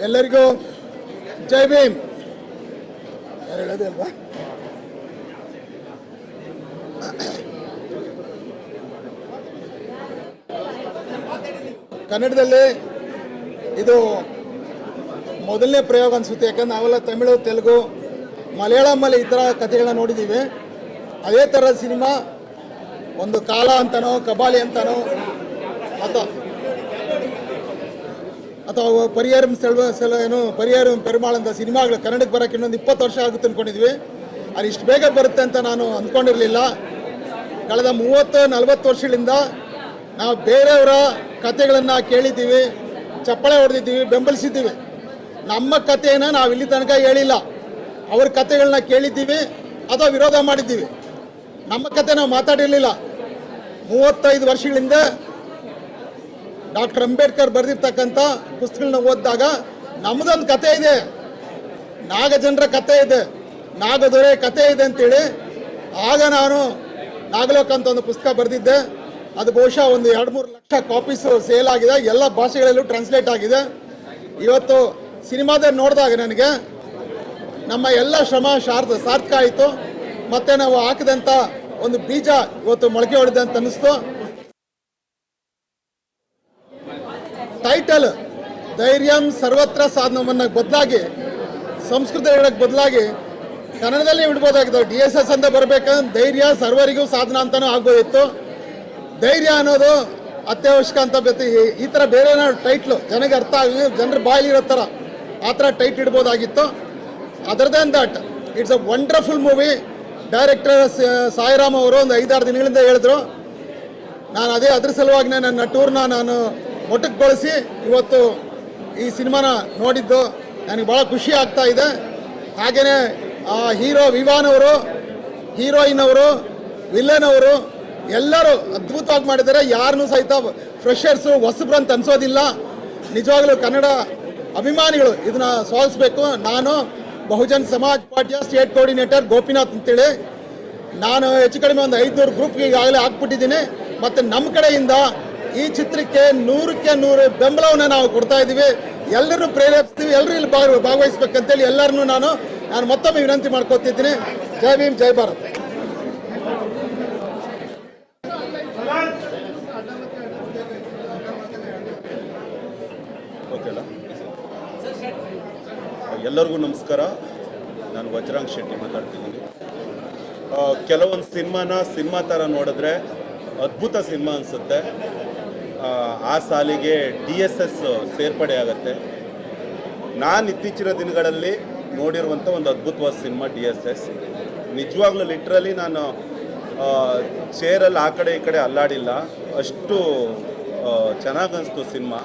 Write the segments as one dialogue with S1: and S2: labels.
S1: ಎಲ್ಲರಿಗೂ ಜೈ ಭೀಮ್. ಯಾರು ಹೇಳೋದೇ ಅಲ್ವಾ? ಕನ್ನಡದಲ್ಲಿ ಇದು ಮೊದಲನೇ ಪ್ರಯೋಗ ಅನಿಸುತ್ತೆ. ಯಾಕಂದ್ರೆ ನಾವೆಲ್ಲ ತಮಿಳು, ತೆಲುಗು, ಮಲಯಾಳಮಲ್ಲಿ ಈ ಥರ ಕಥೆಗಳನ್ನ ನೋಡಿದ್ದೀವಿ. ಅದೇ ಥರದ ಸಿನಿಮಾ ಒಂದು ಕಾಲ ಅಂತನೋ, ಕಬಾಲಿ ಅಂತನೋ, ಅಥವಾ ಪರಿಯಾರಂ ಪರಿಯಾರಂ ಪೆರುಮಾಳ್ ಅಂತ ಸಿನಿಮಾಗಳು ಕನ್ನಡಕ್ಕೆ ಬರೋಕ್ಕೆ ಇನ್ನೊಂದು 20 ವರ್ಷ ಆಗುತ್ತೆ ಅಂದ್ಕೊಂಡಿದ್ವಿ. ಅದು ಇಷ್ಟು ಬೇಗ ಬರುತ್ತೆ ಅಂತ ನಾನು ಅಂದ್ಕೊಂಡಿರಲಿಲ್ಲ. ಕಳೆದ 30-40 ವರ್ಷಗಳಿಂದ ನಾವು ಬೇರೆಯವರ ಕಥೆಗಳನ್ನು ಕೇಳಿದ್ದೀವಿ, ಚಪ್ಪಾಳೆ ಹೊಡೆದಿದ್ದೀವಿ, ಬೆಂಬಲಿಸಿದ್ದೀವಿ. ನಮ್ಮ ಕಥೆಯನ್ನು ನಾವು ಇಲ್ಲಿ ತನಕ ಹೇಳಿಲ್ಲ. ಅವ್ರ ಕಥೆಗಳನ್ನ ಕೇಳಿದ್ದೀವಿ ಅಥವಾ ವಿರೋಧ ಮಾಡಿದ್ದೀವಿ. ನಮ್ಮ ಕಥೆ ನಾವು ಮಾತಾಡಿರಲಿಲ್ಲ. 35 ವರ್ಷಗಳಿಂದ ಡಾಕ್ಟರ್ ಅಂಬೇಡ್ಕರ್ ಬರೆದಿರ್ತಕ್ಕಂಥ ಪುಸ್ತಕಗಳನ್ನ ಓದಿದಾಗ ನಮ್ಮದೊಂದು ಕತೆ ಇದೆ, ನಾಗಜನರ ಕತೆ ಇದೆ, ನಾಗದೊರೆ ಕತೆ ಇದೆ ಅಂತೇಳಿ ಆಗ ನಾನು ನಾಗಲೋಕ ಅಂತ ಒಂದು ಪುಸ್ತಕ ಬರೆದಿದ್ದೆ. ಅದು ಬಹುಶಃ ಒಂದು 2-3 ಲಕ್ಷ ಕಾಪೀಸು ಸೇಲ್ ಆಗಿದೆ, ಎಲ್ಲ ಭಾಷೆಗಳಲ್ಲೂ ಟ್ರಾನ್ಸ್ಲೇಟ್ ಆಗಿದೆ. ಇವತ್ತು ಸಿನಿಮಾದಲ್ಲಿ ನೋಡಿದಾಗ ನನಗೆ ನಮ್ಮ ಎಲ್ಲ ಶ್ರಮ ಸಾರ್ಥಕ ಆಯಿತು. ಮತ್ತು ನಾವು ಹಾಕಿದಂಥ ಒಂದು ಬೀಜ ಇವತ್ತು ಮೊಳಕೆ ಹೊಡೆದೆ ಅಂತ ಅನ್ನಿಸ್ತು. ಟೈಟಲ್ ಧೈರ್ಯಂ ಸರ್ವತ್ರ ಸಾಧನವನ್ನು ಬದಲಾಗಿ ಸಂಸ್ಕೃತ ಹೇಳಕ್ಕೆ ಬದಲಾಗಿ ಕನ್ನಡದಲ್ಲಿ ಬಿಡ್ಬೋದಾಗಿತ್ತು. DSS ಅಂತ ಬರಬೇಕಂದ್ರೆ ಧೈರ್ಯ ಸರ್ವರಿಗೂ ಸಾಧನ ಅಂತಲೂ ಆಗ್ಬೋದಿತ್ತು. ಧೈರ್ಯ ಅನ್ನೋದು ಅತ್ಯವಶ್ಯಕ ಅಂತ ಈ ಥರ ಬೇರೆ ಟೈಟ್ಲು ಜನಕ್ಕೆ ಅರ್ಥ ಆಗಿ ಜನರ ಬಾಯಲ್ಲಿರೋ ಥರ ಆ ಥರ ಟೈಟ್ ಇಡ್ಬೋದಾಗಿತ್ತು. Other than that it's a wonderful movie. Director Sairam ಅವರು ಒಂದು 5-6 ದಿನಗಳಿಂದ ಹೇಳಿದ್ರು. ನಾನು ಅದ್ರ ಸಲುವಾಗಿ ನನ್ನ ಟೂರ್ನ ನಾನು ಮೊಟಕುಗೊಳಿಸಿ ಇವತ್ತು ಈ ಸಿನಿಮಾನ ನೋಡಿದ್ದು ನನಗೆ ಭಾಳ ಖುಷಿ ಆಗ್ತಾ ಇದೆ. ಹಾಗೆಯೇ ಹೀರೋ ವಿವಾನ್ ಅವರು, ಹೀರೋಯಿನ್ ಅವರು, ವಿಲ್ಲನ್ ಅವರು ಎಲ್ಲರೂ ಅದ್ಭುತವಾಗಿ ಮಾಡಿದ್ದಾರೆ. ಯಾರನ್ನೂ ಸಹಿತ ಫ್ರೆಷರ್ಸು ಹೊಸಬ್ರು ಅಂತ ಅನ್ಸೋದಿಲ್ಲ. ನಿಜವಾಗ್ಲೂ ಕನ್ನಡ ಅಭಿಮಾನಿಗಳು ಇದನ್ನ ಸ್ವಾಗತಿಸಬೇಕು. ನಾನು ಬಹುಜನ್ ಸಮಾಜ್ ಪಾರ್ಟಿಯ ಸ್ಟೇಟ್ ಕೋಆರ್ಡಿನೇಟರ್ ಗೋಪಿನಾಥ್ ಅಂತೇಳಿ ನಾನು ಹೆಚ್ಚು ಕಡಿಮೆ ಒಂದು 500 ಗ್ರೂಪ್ಗೆ ಈಗಾಗಲೇ ಹಾಕ್ಬಿಟ್ಟಿದ್ದೀನಿ. ಮತ್ತು ನಮ್ಮ ಕಡೆಯಿಂದ ಈ ಚಿತ್ರಕ್ಕೆ 100ಕ್ಕೆ 100 ಬೆಂಬಲವನ್ನು ನಾವು ಕೊಡ್ತಾ ಇದ್ದೀವಿ. ಎಲ್ಲರೂ ಪ್ರೇರೇಪಿಸ್ತೀವಿ, ಎಲ್ಲರೂ ಇಲ್ಲಿ ಭಾಗವಹಿಸ್ಬೇಕಂತೇಳಿ ಎಲ್ಲರನ್ನೂ ನಾನು ಮತ್ತೊಮ್ಮೆ ವಿನಂತಿ ಮಾಡ್ಕೊತಿದ್ದೀನಿ. ಜೈ ಭೀಮ್, ಜೈ ಭಾರತ್.
S2: ಓಕೆಲ್ಲ, ಎಲ್ಲರಿಗೂ ನಮಸ್ಕಾರ. ನಾನು ವಜ್ರಾಂಗ್ ಶೆಟ್ಟಿ ಮಾತಾಡ್ತಿದ್ದೀನಿ. ಕೆಲವೊಂದು ಸಿನಿಮಾ ಥರ ನೋಡಿದ್ರೆ ಅದ್ಭುತ ಸಿನಿಮಾ ಅನಿಸುತ್ತೆ. ಆ ಸಾಲಿಗೆ DSS ಸೇರ್ಪಡೆ ಆಗುತ್ತೆ. ನಾನು ಇತ್ತೀಚಿನ ದಿನಗಳಲ್ಲಿ ನೋಡಿರುವಂಥ ಒಂದು ಅದ್ಭುತವಾದ ಸಿನಿಮಾ DSS. ನಿಜವಾಗ್ಲೂ ಲಿಟ್ರಲಿ ನಾನು ಚೇರಲ್ಲಿ ಆ ಕಡೆ ಈ ಕಡೆ ಅಲ್ಲಾಡಿಲ್ಲ, ಅಷ್ಟು ಚೆನ್ನಾಗಿ ಅನಿಸ್ತು ಸಿನಿಮಾ.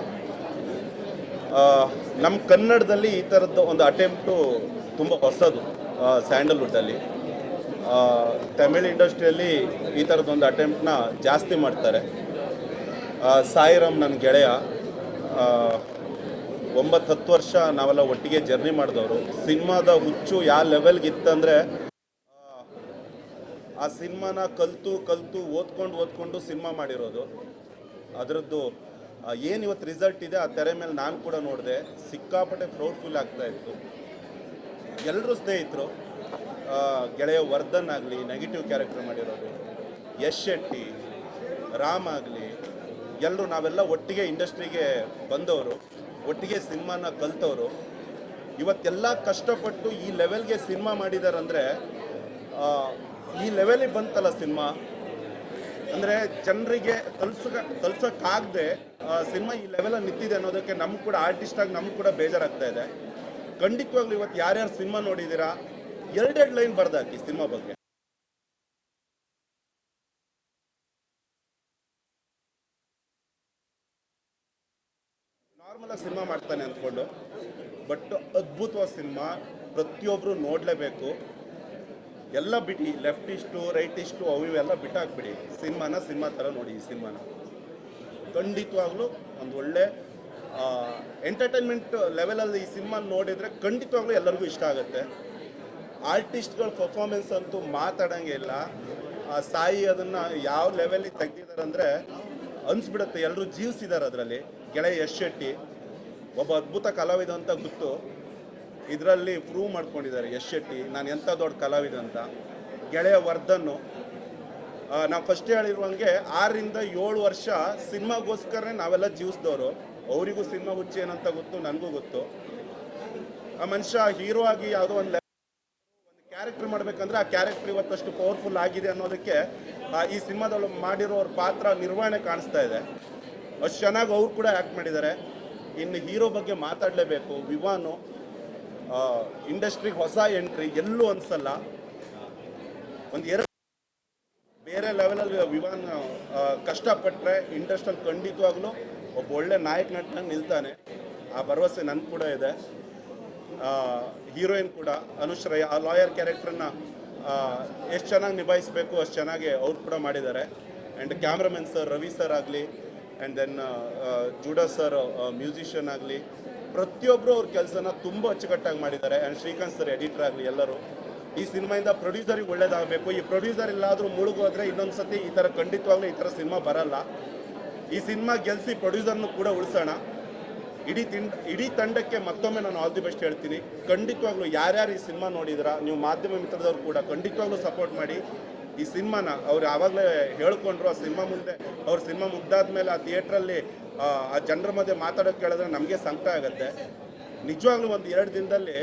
S2: ನಮ್ಮ ಕನ್ನಡದಲ್ಲಿ ಈ ಥರದ್ದು ಒಂದು ಅಟೆಂಪ್ಟು ತುಂಬ ಹೊಸದು. ಸ್ಯಾಂಡಲ್ವುಡ್ಡಲ್ಲಿ, ತಮಿಳ್ ಇಂಡಸ್ಟ್ರಿಯಲ್ಲಿ ಈ ಥರದ್ದೊಂದು ಅಟೆಂಪ್ಟನ್ನ ಜಾಸ್ತಿ ಮಾಡ್ತಾರೆ. ಸಾಯಿರಾಮ್ ನನ್ನ ಗೆಳೆಯ, 9-10 ವರ್ಷ ನಾವೆಲ್ಲ ಒಟ್ಟಿಗೆ ಜರ್ನಿ ಮಾಡಿದವರು. ಸಿನಿಮಾದ ಹುಚ್ಚು ಯಾವ ಲೆವೆಲ್ಗೆ ಇತ್ತಂದರೆ ಆ ಸಿನಿಮಾನ ಕಲಿತು ಓದ್ಕೊಂಡು ಸಿನಿಮಾ ಮಾಡಿರೋದು. ಅದರದ್ದು ಏನು ಇವತ್ತು ರಿಸಲ್ಟ್ ಇದೆ ಆ ತೆರೆ ಮೇಲೆ ನಾನು ಕೂಡ ನೋಡಿದೆ. ಸಿಕ್ಕಾಪಟ್ಟೆ ಪ್ರೌಡ್ಫುಲ್ ಆಗ್ತಾಯಿತ್ತು. ಎಲ್ಲರೂ ಸ್ನೇಹಿತರು, ಗೆಳೆಯ ವರ್ಧನ್ ಆಗಲಿ ನೆಗೆಟಿವ್ ಕ್ಯಾರೆಕ್ಟರ್ ಮಾಡಿರೋದು, ಯಶ್ ಶೆಟ್ಟಿ, ರಾಮ್ ಆಗಲಿ, ಎಲ್ಲರೂ ನಾವೆಲ್ಲ ಒಟ್ಟಿಗೆ ಇಂಡಸ್ಟ್ರಿಗೆ ಬಂದವರು, ಒಟ್ಟಿಗೆ ಸಿನಿಮಾನ ಕಲಿತವರು. ಇವತ್ತೆಲ್ಲ ಕಷ್ಟಪಟ್ಟು ಈ ಲೆವೆಲ್ಗೆ ಸಿನಿಮಾ ಮಾಡಿದಾರಂದರೆ ಈ ಲೆವೆಲಿಗೆ ಬಂತಲ್ಲ ಸಿನಿಮಾ ಅಂದರೆ ಜನರಿಗೆ ತಲ್ಸೋಕ್ಕಾಗದೆ ಸಿನಿಮಾ ಈ ಲೆವೆಲಲ್ಲಿ ನಿಂತಿದೆ ಅನ್ನೋದಕ್ಕೆ ನಮ್ಗೆ ಕೂಡ ಆರ್ಟಿಸ್ಟಾಗಿ ನಮ್ಗೆ ಕೂಡ ಬೇಜಾರಾಗ್ತಾ ಇದೆ. ಖಂಡಿತವಾಗ್ಲೂ ಇವತ್ತು ಯಾರ್ಯಾರು ಸಿನಿಮಾ ನೋಡಿದ್ದೀರಾ 2 ಲೈನ್ ಬರ್ದಾಕಿ ಸಿನಿಮಾ ಬಗ್ಗೆ. ನಾರ್ಮಲಾಗಿ ಸಿನಿಮಾ ಮಾಡ್ತಾನೆ ಅಂದ್ಕೊಂಡು, ಬಟ್ ಅದ್ಭುತವಾದ ಸಿನಿಮಾ, ಪ್ರತಿಯೊಬ್ಬರು ನೋಡಲೇಬೇಕು. ಎಲ್ಲ ಬಿಟ್ಟು ಲೆಫ್ಟಿಸ್ಟು ರೈಟಿಸ್ಟು ಇವೆಲ್ಲ ಬಿಟ್ಟಾಕ್ಬಿಡಿ, ಸಿನಿಮಾ ಥರ ನೋಡಿ. ಈ ಸಿನಿಮಾನ ಖಂಡಿತವಾಗ್ಲೂ ಒಂದು ಒಳ್ಳೆ ಎಂಟರ್ಟೈನ್ಮೆಂಟ್ ಲೆವೆಲಲ್ಲಿ ಈ ಸಿನಿಮಾ ನೋಡಿದರೆ ಖಂಡಿತವಾಗ್ಲೂ ಎಲ್ಲರಿಗೂ ಇಷ್ಟ ಆಗುತ್ತೆ. ಆರ್ಟಿಸ್ಟ್ಗಳ ಪರ್ಫಾರ್ಮೆನ್ಸ್ ಅಂತೂ ಮಾತಾಡೋಂಗೆ ಇಲ್ಲ. ಸಾಯಿ ಅದನ್ನು ಯಾವ ಲೆವೆಲಿಗೆ ತೆಗ್ದಿದ್ದಾರೆ ಅಂದರೆ ಅನಿಸ್ಬಿಡುತ್ತೆ. ಎಲ್ಲರೂ ಜೀವಿಸಿದ್ದಾರೆ ಅದರಲ್ಲಿ. ಗೆಳೆಯ ಯಶ್ ಶೆಟ್ಟಿ ಒಬ್ಬ ಅದ್ಭುತ ಕಲಾವಿದ ಅಂತ ಗೊತ್ತು. ಇದರಲ್ಲಿ ಪ್ರೂವ್ ಮಾಡ್ಕೊಂಡಿದ್ದಾರೆ ಯಶ್ ಶೆಟ್ಟಿ ನಾನು ಎಂಥ ದೊಡ್ಡ ಕಲಾವಿದ ಅಂತ. ಗೆಳೆಯ ವರ್ಧನ್ನು ನಾವು ಫಸ್ಟ್ ಹೇಳಿರುವಂಗೆ 6ರಿಂದ 7 ವರ್ಷ ಸಿನಿಮಾಗೋಸ್ಕರನೇ ನಾವೆಲ್ಲ ಜೀವಿಸಿದವರು. ಅವರಿಗೂ ಸಿನಿಮಾ ಹುಚ್ಚಿ ಏನಂತ ಗೊತ್ತು, ನನಗೂ ಗೊತ್ತು. ಆ ಮನುಷ್ಯ ಹೀರೋ ಆಗಿ ಯಾವುದೋ ಒಂದು ಕ್ಯಾರೆಕ್ಟರ್ ಮಾಡಬೇಕಂದ್ರೆ ಆ ಕ್ಯಾರೆಕ್ಟರ್ ಇವತ್ತಷ್ಟು ಪವರ್ಫುಲ್ ಆಗಿದೆ ಅನ್ನೋದಕ್ಕೆ ಈ ಸಿನಿಮಾದಲ್ಲಿ ಮಾಡಿರೋರ ಪಾತ್ರ ನಿರ್ವಹಣೆ ಕಾಣಿಸ್ತಾ ಇದೆ. ಅಷ್ಟು ಚೆನ್ನಾಗಿ ಅವ್ರು ಕೂಡ ಆ್ಯಕ್ಟ್ ಮಾಡಿದ್ದಾರೆ. ಇನ್ನು ಹೀರೋ ಬಗ್ಗೆ ಮಾತಾಡಲೇಬೇಕು. ವಿವಾನು ಇಂಡಸ್ಟ್ರಿಗೆ ಹೊಸ ಎಂಟ್ರಿ, ಎಲ್ಲೂ ಅನಿಸಲ್ಲ. ಒಂದು ಬೇರೆ ಲೆವೆಲಲ್ಲಿ ವಿವಾನ್ ಕಷ್ಟಪಟ್ಟರೆ ಇಂಡಸ್ಟ್ರಿಯಲ್ಲಿ ಖಂಡಿತವಾಗ್ಲೂ ಒಬ್ಬ ಒಳ್ಳೆ ನಾಯಕ ನಟನಾಗಿ ನಿಲ್ತಾನೆ. ಆ ಭರವಸೆ ನನಗೆ ಕೂಡ ಇದೆ. ಹೀರೋಯಿನ್ ಕೂಡ ಅನುಶ್ರಯ ಆ ಲಾಯರ್ ಕ್ಯಾರೆಕ್ಟ್ರನ್ನ ಎಷ್ಟು ಚೆನ್ನಾಗಿ ನಿಭಾಯಿಸಬೇಕು ಅಷ್ಟು ಚೆನ್ನಾಗಿ ಅವ್ರು ಕೂಡ ಮಾಡಿದ್ದಾರೆ. And cameraman sir Ravi sir ಆಗಲಿ, and then Judah sir musician ಆಗಲಿ, ಪ್ರತಿಯೊಬ್ಬರು ಅವ್ರ ಕೆಲಸನ ತುಂಬ ಅಚ್ಚುಕಟ್ಟಾಗಿ ಮಾಡಿದ್ದಾರೆ. ಆ್ಯಂಡ್ ಶ್ರೀಕಾಂತ್ ಸರ್ ಎಡಿಟರ್ ಆಗಲಿ, ಎಲ್ಲರೂ ಈ ಸಿನಿಮಾಯಿಂದ ಪ್ರೊಡ್ಯೂಸರಿಗೆ ಒಳ್ಳೇದಾಗಬೇಕು. ಈ ಪ್ರೊಡ್ಯೂಸರ್ ಎಲ್ಲಾದರೂ ಮುಳುಗೋದ್ರೆ ಇನ್ನೊಂದು ಸತಿ ಈ ಥರ ಖಂಡಿತವಾಗ್ಲೂ ಈ ಥರ ಸಿನಿಮಾ ಬರಲ್ಲ. ಈ ಸಿನಿಮಾ ಗೆಲ್ಲಿಸಿ ಪ್ರೊಡ್ಯೂಸರ್ನು ಕೂಡ ಉಳಿಸೋಣ. ಇಡೀ ತಂಡಕ್ಕೆ ಮತ್ತೊಮ್ಮೆ ನಾನು ಆಲ್ ದಿ ಬೆಸ್ಟ್ ಹೇಳ್ತೀನಿ. ಖಂಡಿತವಾಗ್ಲೂ ಯಾರ್ಯಾರು ಈ ಸಿನಿಮಾ ನೋಡಿದ್ರಾ, ನೀವು ಮಾಧ್ಯಮ ಮಿತ್ರದವ್ರು ಕೂಡ ಖಂಡಿತವಾಗ್ಲೂ ಸಪೋರ್ಟ್ ಮಾಡಿ. ಈ ಸಿನಿಮಾನ ಅವ್ರು ಆವಾಗಲೇ ಹೇಳ್ಕೊಂಡ್ರು. ಆ ಸಿನಿಮಾ ಮುಂದೆ ಅವ್ರ ಸಿನಿಮಾ ಮುಗ್ದಾದ್ಮೇಲೆ ಆ ಥಿಯೇಟ್ರಲ್ಲಿ ಆ ಜನರ ಮಧ್ಯೆ ಮಾತಾಡೋಕ್ಕೆ ಕೇಳಿದ್ರೆ ನಮಗೆ ಸಂಕಟ ಆಗುತ್ತೆ. ನಿಜವಾಗ್ಲೂ ಒಂದು 2 ದಿನದಲ್ಲಿ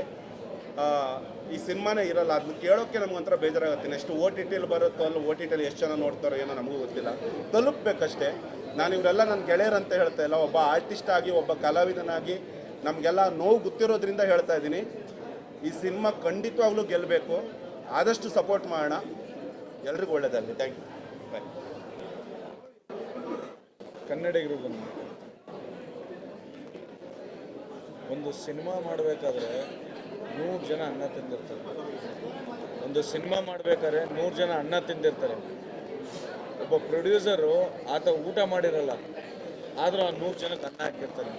S2: ಈ ಸಿನಿಮಾನೇ ಇರಲ್ಲ. ಅದನ್ನ ಕೇಳೋಕ್ಕೆ ನಮ್ಗೊಂಥರ ಬೇಜಾರಾಗುತ್ತೆ. ನೆಕ್ಸ್ಟ್ OTTಲಿ ಬರುತ್ತೋ ಅಲ್ಲ, OTTಲಿ ಎಷ್ಟು ಜನ ನೋಡ್ತಾರೋ ಏನೋ ನಮಗೂ ಗೊತ್ತಿಲ್ಲ. ತಲುಪಬೇಕಷ್ಟೇ. ನಾನು ಇವರೆಲ್ಲ ನನ್ನ ಗೆಳೆಯರಂತ ಹೇಳ್ತಾ ಇಲ್ಲ, ಒಬ್ಬ ಆರ್ಟಿಸ್ಟ್ ಆಗಿ ಒಬ್ಬ ಕಲಾವಿದನಾಗಿ ನಮಗೆಲ್ಲ ನೋವು ಗೊತ್ತಿರೋದ್ರಿಂದ ಹೇಳ್ತಾ ಇದ್ದೀನಿ. ಈ ಸಿನಿಮಾ ಖಂಡಿತವಾಗ್ಲೂ ಗೆಲ್ಲಬೇಕು. ಆದಷ್ಟು ಸಪೋರ್ಟ್ ಮಾಡೋಣ. ಎಲ್ರಿಗೂ ಒಳ್ಳೆಯದಾಗಲಿ. Thank you. ಬಾಯ್.
S3: ಕನ್ನಡಿಗರು ಬಂದು ಒಂದು ಸಿನಿಮಾ ಮಾಡಬೇಕಾದ್ರೆ 100 ಜನ ಅನ್ನ ತಿಂದಿರ್ತಾರೆ. ಒಂದು ಸಿನಿಮಾ ಮಾಡಬೇಕಾದ್ರೆ 100 ಜನ ಅನ್ನ ತಿಂದಿರ್ತಾರೆ. ಒಬ್ಬ ಪ್ರೊಡ್ಯೂಸರು ಆತ ಊಟ ಮಾಡಿರಲ್ಲ, ಆದರೂ ಆ 100 ಜನಕ್ಕೆ ಅನ್ನ ಹಾಕಿರ್ತಾನೆ.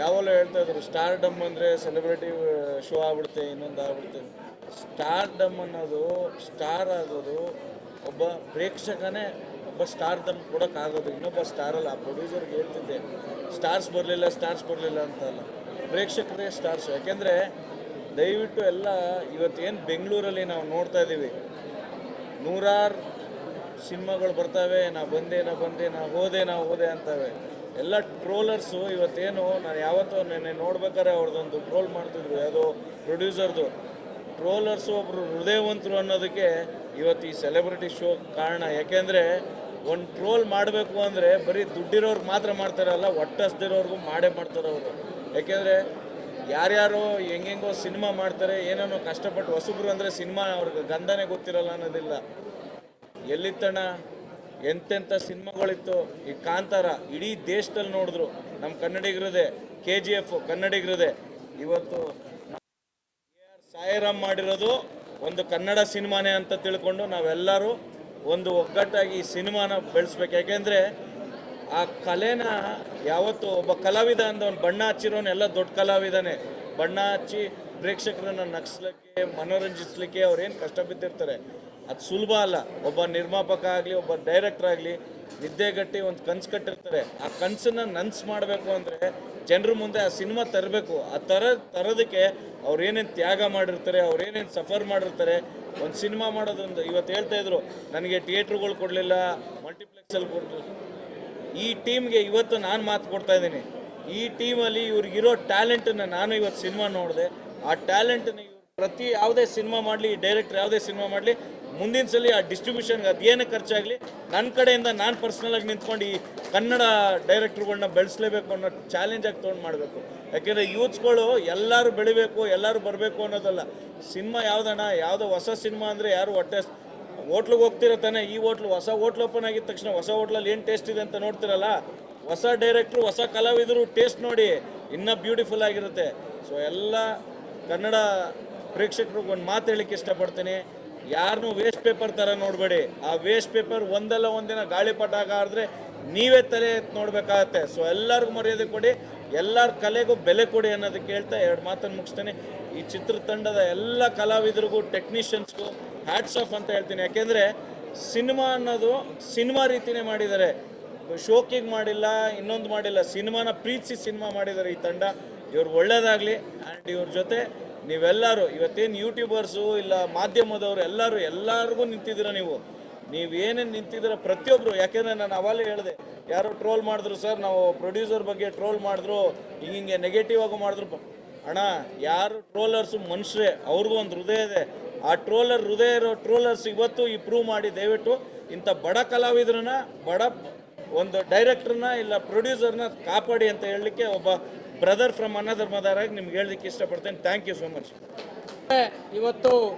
S3: ಯಾವಾಗಲೂ ಹೇಳ್ತಾ ಇದ್ರು ಸ್ಟಾರ್ ಡಮ್ ಅಂದರೆ ಸೆಲೆಬ್ರಿಟಿ ಶೋ ಆಗ್ಬಿಡುತ್ತೆ, ಇನ್ನೊಂದು ಆಗ್ಬಿಡುತ್ತೆ. ಸ್ಟಾರ್ ಡಮ್ ಅನ್ನೋದು, ಸ್ಟಾರ್ ಆಗೋದು ಒಬ್ಬ ಪ್ರೇಕ್ಷಕನೇ ಒಬ್ಬ ಸ್ಟಾರ್ ದಮ್ ಕೊಡೋಕ್ಕಾಗೋದು. ಇನ್ನೊಬ್ಬ ಸ್ಟಾರಲ್ಲ. ಆ ಪ್ರೊಡ್ಯೂಸರ್ಗೆ ಹೇಳ್ತಿದ್ದೆ, ಸ್ಟಾರ್ಸ್ ಬರಲಿಲ್ಲ ಅಂತಲ್ಲ, ಪ್ರೇಕ್ಷಕರೇ ಸ್ಟಾರ್ಸು. ಯಾಕೆಂದರೆ ದಯವಿಟ್ಟು ಎಲ್ಲ ಇವತ್ತೇನು ಬೆಂಗಳೂರಲ್ಲಿ ನಾವು ನೋಡ್ತಾ ಇದ್ದೀವಿ, 100 ಸಿನಿಮಾಗಳು ಬರ್ತವೆ, ನಾ ಬಂದೆ ನಾ ಹೋದೆ ಅಂತವೆ. ಎಲ್ಲ ಟ್ರೋಲರ್ಸು ಇವತ್ತೇನು, ನಾನು ಯಾವತ್ತೂ ನೆನ್ನೆ ನೋಡ್ಬೇಕಾದ್ರೆ ಅವ್ರದ್ದೊಂದು ಟ್ರೋಲ್ ಮಾಡ್ತಿದ್ರು, ಯಾವುದೋ ಪ್ರೊಡ್ಯೂಸರ್ದು. ಟ್ರೋಲರ್ಸು ಒಬ್ಬರು ಹೃದಯವಂತರು ಅನ್ನೋದಕ್ಕೆ ಇವತ್ತು ಈ ಸೆಲೆಬ್ರಿಟಿ ಶೋ ಕಾರಣ. ಯಾಕೆಂದರೆ ಒಂದು ಟ್ರೋಲ್ ಮಾಡಬೇಕು ಅಂದರೆ ಬರೀ ದುಡ್ಡಿರೋರ್ಗೆ ಮಾತ್ರ ಮಾಡ್ತಾರಲ್ಲ, ಒಟ್ಟಸ್ದಿರೋರ್ಗೂ ಮಾಡ್ತಾರೆ ಅವರು. ಯಾಕೆಂದರೆ ಯಾರ್ಯಾರೋ ಹೆಂಗೆಂಗೋ ಸಿನಿಮಾ ಮಾಡ್ತಾರೆ, ಏನೇನೋ ಕಷ್ಟಪಟ್ಟು ಹೊಸಬ್ರು ಅಂದರೆ ಸಿನಿಮಾ ಅವ್ರಿಗೆ ಗಂಧನೇ ಗೊತ್ತಿರಲ್ಲ ಅನ್ನೋದಿಲ್ಲ. ಎಲ್ಲಿತ್ತಣ್ಣ ಎಂತೆಂಥ ಸಿನಿಮಾಗಳಿತ್ತು. ಈ ಕಾಂತಾರ ಇಡೀ ದೇಶದಲ್ಲಿ ನೋಡಿದ್ರು, ನಮ್ಮ ಕನ್ನಡಿಗರದೇ. KGF ಕನ್ನಡಿಗರದೇ. ಇವತ್ತು ಸಾಯಿರಾಮ್ ಮಾಡಿರೋದು ಒಂದು ಕನ್ನಡ ಸಿನಿಮಾನೇ ಅಂತ ತಿಳ್ಕೊಂಡು ನಾವೆಲ್ಲರೂ ಒಂದು ಒಗ್ಗಟ್ಟಾಗಿ ಈ ಸಿನಿಮಾನ ಬೆಳೆಸ್ಬೇಕು. ಯಾಕೆಂದರೆ ಆ ಕಲೆನ ಯಾವತ್ತು ಒಬ್ಬ ಕಲಾವಿದ ಅಂದವನು ಬಣ್ಣ ಹಚ್ಚಿರೋನೆಲ್ಲ ದೊಡ್ಡ ಕಲಾವಿದನೇ. ಬಣ್ಣ ಹಚ್ಚಿ ಪ್ರೇಕ್ಷಕರನ್ನು ನಗಿಸ್ಲಿಕ್ಕೆ, ಮನೋರಂಜಿಸ್ಲಿಕ್ಕೆ ಅವ್ರೇನು ಕಷ್ಟ ಬಿದ್ದಿರ್ತಾರೆ, ಅದು ಸುಲಭ ಅಲ್ಲ. ಒಬ್ಬ ನಿರ್ಮಾಪಕ ಆಗಲಿ, ಒಬ್ಬ ಡೈರೆಕ್ಟರ್ ಆಗಲಿ ನಿದ್ದೆಗಟ್ಟಿ ಒಂದು ಕನಸು ಕಟ್ಟಿರ್ತಾರೆ. ಆ ಕನಸನ್ನು ನನಸು ಮಾಡಬೇಕು ಅಂದರೆ ಜನರ ಮುಂದೆ ಆ ಸಿನಿಮಾ ತರಬೇಕು. ಆ ತರೋದಕ್ಕೆ ಅವ್ರೇನೇನು ತ್ಯಾಗ ಮಾಡಿರ್ತಾರೆ, ಅವ್ರೇನೇನು ಸಫರ್ ಮಾಡಿರ್ತಾರೆ. ಒಂದು ಸಿನಿಮಾ ಮಾಡೋದೊಂದು, ಇವತ್ತು ಹೇಳ್ತಾ ಇದ್ರು ನನಗೆ ಥಿಯೇಟ್ರುಗಳು ಕೊಡಲಿಲ್ಲ, ಮಲ್ಟಿಪ್ಲೆಕ್ಸಲ್ಲಿ ಕೊಡಲಿಲ್ಲ. ಈ ಟೀಮ್ಗೆ ಇವತ್ತು ನಾನು ಮಾತು ಕೊಡ್ತಾ ಇದ್ದೀನಿ. ಈ ಟೀಮಲ್ಲಿ ಇವ್ರಿಗಿರೋ ಟ್ಯಾಲೆಂಟನ್ನು ನಾನು ಇವತ್ತು ಸಿನಿಮಾ ನೋಡಿದೆ. ಆ ಟ್ಯಾಲೆಂಟನ್ನು ಇವ್ರು ಪ್ರತಿ ಯಾವುದೇ ಸಿನಿಮಾ ಮಾಡಲಿ, ಡೈರೆಕ್ಟರ್ ಯಾವುದೇ ಸಿನಿಮಾ ಮಾಡಲಿ, ಮುಂದಿನ ಸಲ ಆ ಡಿಸ್ಟ್ರಿಬ್ಯೂಷನ್ಗೆ ಅದೇನೇ ಖರ್ಚಾಗಲಿ ನನ್ನ ಕಡೆಯಿಂದ ನಾನು ಪರ್ಸ್ನಲಾಗಿ ನಿಂತ್ಕೊಂಡು ಈ ಕನ್ನಡ ಡೈರೆಕ್ಟ್ರುಗಳನ್ನ ಬೆಳೆಸಲೇಬೇಕು ಅನ್ನೋ ಚಾಲೆಂಜಾಗಿ ತೊಗೊಂಡು ಮಾಡಬೇಕು. ಯಾಕೆಂದರೆ ಯೂತ್ಸ್ಗಳು ಎಲ್ಲರೂ ಬೆಳಿಬೇಕು, ಎಲ್ಲರೂ ಬರಬೇಕು ಅನ್ನೋದಲ್ಲ. ಸಿನಿಮಾ ಯಾವುದೋ ಹೊಸ ಸಿನಿಮಾ ಅಂದರೆ ಯಾರು ಹೋಟ್ಲಿಗೆ ಹೋಗ್ತಿರೋ ತಾನೆ. ಈ ಹೊಸ ಹೋಟ್ಲ್ ಓಪನ್ ಆಗಿದ ತಕ್ಷಣ ಹೊಸ ಹೋಟ್ಲಲ್ಲಿ ಏನು ಟೇಸ್ಟ್ ಇದೆ ಅಂತ ನೋಡ್ತಿರಲ್ಲ. ಹೊಸ ಡೈರೆಕ್ಟ್ರು, ಹೊಸ ಕಲಾವಿದರು ಟೇಸ್ಟ್ ನೋಡಿ ಇನ್ನೂ ಬ್ಯೂಟಿಫುಲ್ ಆಗಿರುತ್ತೆ. ಸೊ ಎಲ್ಲ ಕನ್ನಡ ಪ್ರೇಕ್ಷಕರಿಗೆ ಒಂದು ಮಾತು ಹೇಳಲಿಕ್ಕೆ ಇಷ್ಟಪಡ್ತೀನಿ, ಯಾರನ್ನೂ ವೇಸ್ಟ್ ಪೇಪರ್ ಥರ ನೋಡಬೇಡಿ. ಆ ವೇಸ್ಟ್ ಪೇಪರ್ ಒಂದಲ್ಲ ಒಂದಿನ ಗಾಳಿಪಟ ಆಗಾದ್ರೆ ನೀವೇ ತಲೆ ಎತ್ತಿ ನೋಡಬೇಕಾಗತ್ತೆ. ಸೊ ಎಲ್ಲರಿಗೂ ಮರ್ಯಾದೆ ಕೊಡಿ, ಎಲ್ಲರ ಕಲೆಗೂ ಬೆಲೆ ಕೊಡಿ ಅನ್ನೋದಕ್ಕೆ ಹೇಳ್ತಾ 2 ಮಾತನ್ನು ಮುಗಿಸ್ತೇನೆ. ಈ ಚಿತ್ರತಂಡದ ಎಲ್ಲ ಕಲಾವಿದರಿಗೂ, ಟೆಕ್ನಿಷಿಯನ್ಸ್ಗೂ ಹ್ಯಾಟ್ಸ್ ಆಫ್ ಅಂತ ಹೇಳ್ತೀನಿ. ಯಾಕೆಂದರೆ ಸಿನಿಮಾ ಅನ್ನೋದು ಸಿನಿಮಾ ರೀತಿಯೇ ಮಾಡಿದ್ದಾರೆ. ಶೋಕಿಗೆ ಮಾಡಿಲ್ಲ, ಇನ್ನೊಂದು ಮಾಡಿಲ್ಲ, ಸಿನಿಮಾನ ಪ್ರೀತಿಸಿ ಸಿನಿಮಾ ಮಾಡಿದ್ದಾರೆ ಈ ತಂಡ. ಇವ್ರು ಒಳ್ಳೇದಾಗಲಿ. ಆ್ಯಂಡ್ ಇವ್ರ ಜೊತೆ ನೀವೆಲ್ಲರೂ ಇವತ್ತೇನು ಯೂಟ್ಯೂಬರ್ಸು ಇಲ್ಲ ಮಾಧ್ಯಮದವರು ಎಲ್ಲರಿಗೂ ನಿಂತಿದ್ದೀರ. ನೀವೇನೇನು ನಿಂತಿದ್ದೀರ ಪ್ರತಿಯೊಬ್ಬರು. ಯಾಕೆಂದರೆ ನಾನು ಅವಾಗಲೇ ಹೇಳಿದೆ, ಯಾರೋ ಟ್ರೋಲ್ ಮಾಡಿದ್ರು ಸರ್, ನಾವು ಪ್ರೊಡ್ಯೂಸರ್ ಬಗ್ಗೆ ಟ್ರೋಲ್ ಮಾಡಿದ್ರು, ಹಿಂಗೆ ನೆಗೆಟಿವ್ ಆಗಿ ಮಾಡಿದ್ರು. ಅಣ್ಣ, ಯಾರು ಟ್ರೋಲರ್ಸು ಮನುಷ್ಯರೇ, ಅವ್ರಿಗೂ ಒಂದು ಹೃದಯ ಇದೆ. ಆ ಹೃದಯ ಇರೋ ಟ್ರೋಲರ್ಸ್ ಇವತ್ತು ಈ ಪ್ರೂವ್ ಮಾಡಿ ದಯವಿಟ್ಟು ಇಂಥ ಬಡ ಕಲಾವಿದ್ರನ್ನ, ಬಡ ಒಂದು ಡೈರೆಕ್ಟ್ರನ್ನ ಇಲ್ಲ ಪ್ರೊಡ್ಯೂಸರ್ನ ಕಾಪಾಡಿ ಅಂತ ಹೇಳಲಿಕ್ಕೆ ಒಬ್ಬ ಬ್ರದರ್ ಫ್ರಮ್ ಅನದರ್ ಮದರ್ ಆಗಿ ನಿಮ್ಗೆ ಹೇಳಲಿಕ್ಕೆ ಇಷ್ಟಪಡ್ತೇನೆ. Thank you so much.
S4: ಇವತ್ತು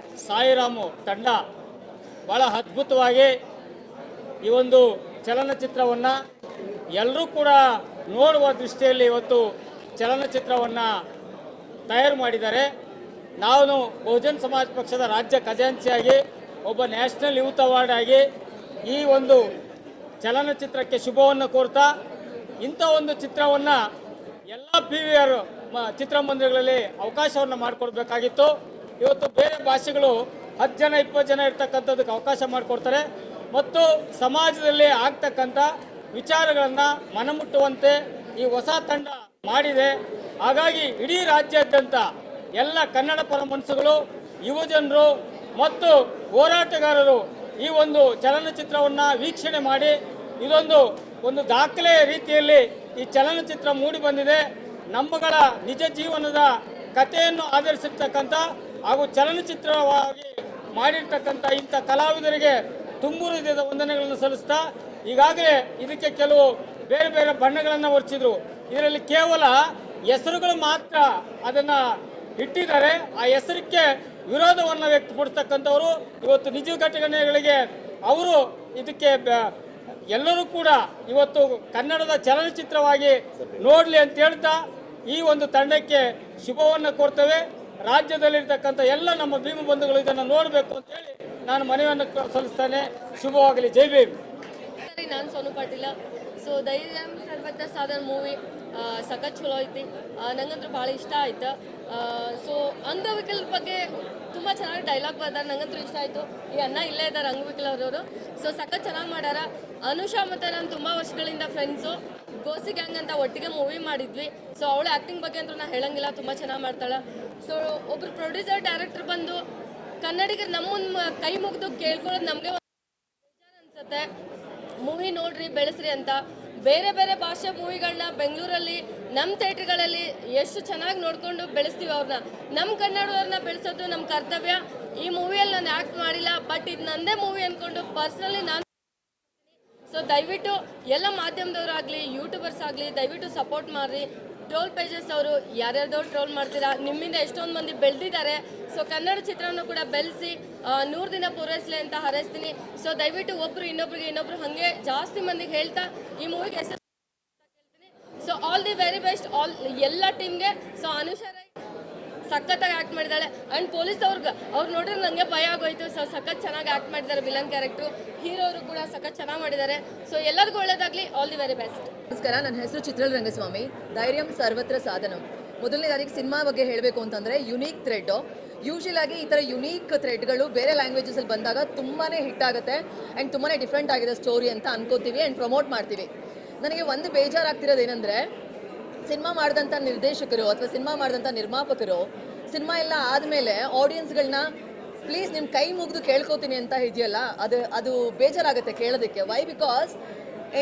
S4: ಸಾಯಿರಾಮು ತಂಡ ಭಾಳ ಅದ್ಭುತವಾಗಿ ಈ ಒಂದು ಚಲನಚಿತ್ರವನ್ನು ಎಲ್ಲರೂ ಕೂಡ ನೋಡುವ ದೃಷ್ಟಿಯಲ್ಲಿ ಇವತ್ತು ಚಲನಚಿತ್ರವನ್ನು ತಯಾರು ಮಾಡಿದ್ದಾರೆ. ನಾನು ಬಹುಜನ್ ಸಮಾಜ್ ಪಕ್ಷದ ರಾಜ್ಯ ಖಜಾಂಚಿಯಾಗಿ, ಒಬ್ಬ ನ್ಯಾಷನಲ್ ಯೂತ್ ಅವಾರ್ಡ್ ಆಗಿ ಈ ಒಂದು ಚಲನಚಿತ್ರಕ್ಕೆ ಶುಭವನ್ನು ಕೋರ್ತಾ, ಇಂಥ ಒಂದು ಚಿತ್ರವನ್ನು ಎಲ್ಲ PVR ಚಿತ್ರಮಂದಿರಗಳಲ್ಲಿ ಅವಕಾಶವನ್ನು ಮಾಡಿಕೊಡ್ಬೇಕಾಗಿತ್ತು. ಇವತ್ತು ಬೇರೆ ಭಾಷೆಗಳು 10 ಜನ 20 ಜನ ಇರ್ತಕ್ಕಂಥದ್ದಕ್ಕೆ ಅವಕಾಶ ಮಾಡಿಕೊಡ್ತಾರೆ ಮತ್ತು ಸಮಾಜದಲ್ಲಿ ಆಗ್ತಕ್ಕಂಥ ವಿಚಾರಗಳನ್ನು ಮನಮುಟ್ಟುವಂತೆ ಈ ಹೊಸ ತಂಡ ಮಾಡಿದೆ. ಹಾಗಾಗಿ ಇಡೀ ರಾಜ್ಯಾದ್ಯಂತ ಎಲ್ಲ ಕನ್ನಡ ಪರ ಮನಸ್ಸುಗಳು, ಯುವಜನರು ಮತ್ತು ಹೋರಾಟಗಾರರು ಈ ಒಂದು ಚಲನಚಿತ್ರವನ್ನು ವೀಕ್ಷಣೆ ಮಾಡಿ ಒಂದು ದಾಖಲೆ ರೀತಿಯಲ್ಲಿ ಈ ಚಲನಚಿತ್ರ ಮೂಡಿ ಬಂದಿದೆ. ನಮ್ಮಗಳ ನಿಜ ಜೀವನದ ಕಥೆಯನ್ನು ಆಧರಿಸಿರ್ತಕ್ಕಂಥ ಹಾಗೂ ಚಲನಚಿತ್ರವಾಗಿ ಮಾಡಿರ್ತಕ್ಕಂಥ ಇಂಥ ಕಲಾವಿದರಿಗೆ ತುಂಬು ಹೃದಯದ ವಂದನೆಗಳನ್ನು ಸಲ್ಲಿಸ್ತಾ, ಈಗಾಗಲೇ ಇದಕ್ಕೆ ಕೆಲವು ಬೇರೆ ಬೇರೆ ಬಣ್ಣಗಳನ್ನು ಹೊರಿಸಿದ್ರು. ಇದರಲ್ಲಿ ಕೇವಲ ಹೆಸರುಗಳು ಮಾತ್ರ ಅದನ್ನು ಇಟ್ಟಿದ್ದಾರೆ. ಆ ಹೆಸರಿಗೆ ವಿರೋಧವನ್ನು ವ್ಯಕ್ತಪಡಿಸ್ತಕ್ಕಂಥವರು ಇವತ್ತು ನಿಜ ಘಟನೆಗಳಿಗೆ ಅವರು ಇದಕ್ಕೆ ಎಲ್ಲರೂ ಕೂಡ ಇವತ್ತು ಕನ್ನಡದ ಚಲನಚಿತ್ರವಾಗಿ ನೋಡಲಿ ಅಂತ ಹೇಳ್ತಾ ಈ ಒಂದು ತಂಡಕ್ಕೆ ಶುಭವನ್ನು ಕೋರ್ತೇವೆ. ರಾಜ್ಯದಲ್ಲಿರ್ತಕ್ಕಂಥ ಎಲ್ಲ ನಮ್ಮ ಭೀಮ ಬಂಧುಗಳು ಇದನ್ನು ನೋಡಬೇಕು ಅಂತೇಳಿ ನಾನು ಮನವಿಯನ್ನು ಸಲ್ಲಿಸ್ತೇನೆ. ಶುಭವಾಗಲಿ. ಜೈ ಭೀಮ್.
S5: ನಾನು ಸೋನು ಪಾಟೀಲ. ಸೊ ಧೈರ್ಯಂ ಸರ್ವತ್ರ ಸಾಧನ ಮೂವಿ ಸಖತ್ ಚಲೋ ಐತಿ. ನಂಗಂತೂ ಭಾಳ ಇಷ್ಟ ಆಯ್ತು. ಸೊ ಅಂಗವಿಕಲರ ಬಗ್ಗೆ ತುಂಬ ಚೆನ್ನಾಗಿ ಡೈಲಾಗ್ ಬರ್ದಾರೆ, ನಂಗಂತೂ ಇಷ್ಟ ಆಯಿತು. ಈ ಅಣ್ಣ ಇಲ್ಲೇ ಇದ್ದಾರೆ ಅಂಗವಿಕಲರವರು. ಸೊ ಸಖತ್ ಚೆನ್ನಾಗಿ ಮಾಡ್ಯಾರ. ಅನುಷಾ ಮತ್ತು ನಾನು ತುಂಬ ವರ್ಷಗಳಿಂದ ಫ್ರೆಂಡ್ಸು. ಗೋಸಿ ಗ್ಯಾಂಗ್ ಅಂತ ಒಟ್ಟಿಗೆ ಮೂವಿ ಮಾಡಿದ್ವಿ. ಸೊ ಅವಳ ಆ್ಯಕ್ಟಿಂಗ್ ಬಗ್ಗೆ ಅಂತೂ ನಾನು ಹೇಳಂಗಿಲ್ಲ, ತುಂಬ ಚೆನ್ನಾಗಿ ಮಾಡ್ತಾಳೆ. ಸೊ ಒಬ್ಬರು ಪ್ರೊಡ್ಯೂಸರ್ ಡೈರೆಕ್ಟರ್ ಬಂದು ಕನ್ನಡಿಗರು ನಮ್ಮನ್ನು ಕೈ ಮುಗಿದು ಕೇಳ್ಕೊಳ್ಳೋದು ನಮಗೆ ಬೇಜಾರು ಅನಿಸುತ್ತೆ. ಮೂವಿ ನೋಡ್ರಿ, ಬೆಳೆಸ್ರಿ ಅಂತ. ಬೇರೆ ಬೇರೆ ಭಾಷೆ ಮೂವಿಗಳನ್ನ ಬೆಂಗಳೂರಲ್ಲಿ ನಮ್ಮ ಥಿಯೇಟ್ರ್ಗಳಲ್ಲಿ ಎಷ್ಟು ಚೆನ್ನಾಗಿ ನೋಡಿಕೊಂಡು ಬೆಳೆಸ್ತೀವಿ ಅವ್ರನ್ನ. ನಮ್ಮ ಕನ್ನಡವ್ರನ್ನ ಬೆಳೆಸೋದು ನಮ್ಮ ಕರ್ತವ್ಯ. ಈ ಮೂವಿಯಲ್ಲಿ ನಾನು ಆ್ಯಕ್ಟ್ ಮಾಡಿಲ್ಲ, ಬಟ್ ಇದು ನನ್ನದೇ ಮೂವಿ ಅಂದ್ಕೊಂಡು ಪರ್ಸ್ನಲಿ ನಾನು. ಸೊ ದಯವಿಟ್ಟು ಎಲ್ಲ ಮಾಧ್ಯಮದವರಾಗಲಿ, ಯೂಟ್ಯೂಬರ್ಸ್ ಆಗಲಿ, ದಯವಿಟ್ಟು ಸಪೋರ್ಟ್ ಮಾಡಿರಿ. ಟ್ರೋಲ್ ಪೇಜಸ್ ಅವರು ಯಾರ್ಯಾರ್ದವ್ರು ಟ್ರೋಲ್ ಮಾಡ್ತೀರಾ, ನಿಮ್ಮಿಂದ ಎಷ್ಟೊಂದು ಮಂದಿ ಬೆಳೆದಿದ್ದಾರೆ. ಸೊ ಕನ್ನಡ ಚಿತ್ರವನ್ನು ಕೂಡ ಬೆಳೆಸಿ 100 ದಿನ ಪೂರೈಸಲಿ ಅಂತ ಹಾರೈಸ್ತೀನಿ. ಸೊ ದಯವಿಟ್ಟು ಒಬ್ಬರು ಇನ್ನೊಬ್ರು ಹಾಗೆ ಜಾಸ್ತಿ ಮಂದಿಗೆ ಹೇಳ್ತಾ ಈ ಮೂವಿಗೆ ಹೆಸರು ಹೇಳ್ತೀನಿ. So all the very best ಎಲ್ಲ ಟೀಮ್ಗೆ. ಸೊ ಅನುಷಾ ರೈ ಸಖತ್ತಾಗಿ ಆ್ಯಕ್ಟ್ ಮಾಡಿದ್ದಾಳೆ. ಆ್ಯಂಡ್ ಪೊಲೀಸ್ ಅವ್ರು ನೋಡಿದ್ರೆ ನನಗೆ ಭಯ ಆಗೋಯ್ತು. ಸೊ ಸಖತ್ ಚೆನ್ನಾಗಿ ಆ್ಯಕ್ಟ್ ಮಾಡಿದ್ದಾರೆ ವಿಲನ್ ಕ್ಯಾರೆಕ್ಟ್ರು. ಹೀರೋರು ಕೂಡ ಸಖತ್ ಚೆನ್ನಾಗಿ ಮಾಡಿದ್ದಾರೆ. ಸೊ ಎಲ್ಲರಿಗೂ ಒಳ್ಳೇದಾಗಲಿ. All the very best.
S6: ನಮಸ್ಕಾರ, ನನ್ನ ಹೆಸರು ಚಿತ್ರಲ್ ರಂಗಸ್ವಾಮಿ. ಧೈರ್ಯಂ ಸರ್ವತ್ರ ಸಾಧನಂ. ಮೊದಲನೇದಾಗಿ ಸಿನಿಮಾ ಬಗ್ಗೆ ಹೇಳಬೇಕು ಅಂತಂದರೆ ಯುನೀಕ್ ಥ್ರೆಡ್. ಯೂಶುವಲ್ ಆಗಿ ಈ ಥರ ಯುನೀಕ್ ಥ್ರೆಡ್ಗಳು ಬೇರೆ ಲ್ಯಾಂಗ್ವೇಜಸಲ್ಲಿ ಬಂದಾಗ ತುಂಬಾ ಹಿಟ್ ಆಗುತ್ತೆ ಆ್ಯಂಡ್ ತುಂಬಾ ಡಿಫ್ರೆಂಟ್ ಆಗಿದೆ ಸ್ಟೋರಿ ಅಂತ ಅನ್ಕೋತೀವಿ ಆ್ಯಂಡ್ ಪ್ರಮೋಟ್ ಮಾಡ್ತೀವಿ. ನನಗೆ ಒಂದು ಬೇಜಾರಾಗ್ತಿರೋದು ಏನಂದರೆ, ಸಿನಿಮಾ ಮಾಡಿದಂಥ ನಿರ್ದೇಶಕರು ಅಥವಾ ಸಿನಿಮಾ ಮಾಡಿದಂಥ ನಿರ್ಮಾಪಕರು ಸಿನಿಮಾ ಎಲ್ಲ ಆದಮೇಲೆ ಆಡಿಯನ್ಸ್ಗಳನ್ನ ಪ್ಲೀಸ್ ನಿಮ್ಮ ಕೈ ಮುಗಿದು ಕೇಳ್ಕೊತೀನಿ ಅಂತ ಇದೆಯಲ್ಲ, ಅದು ಬೇಜಾರಾಗುತ್ತೆ ಕೇಳೋದಕ್ಕೆ. ವೈ? ಬಿಕಾಸ್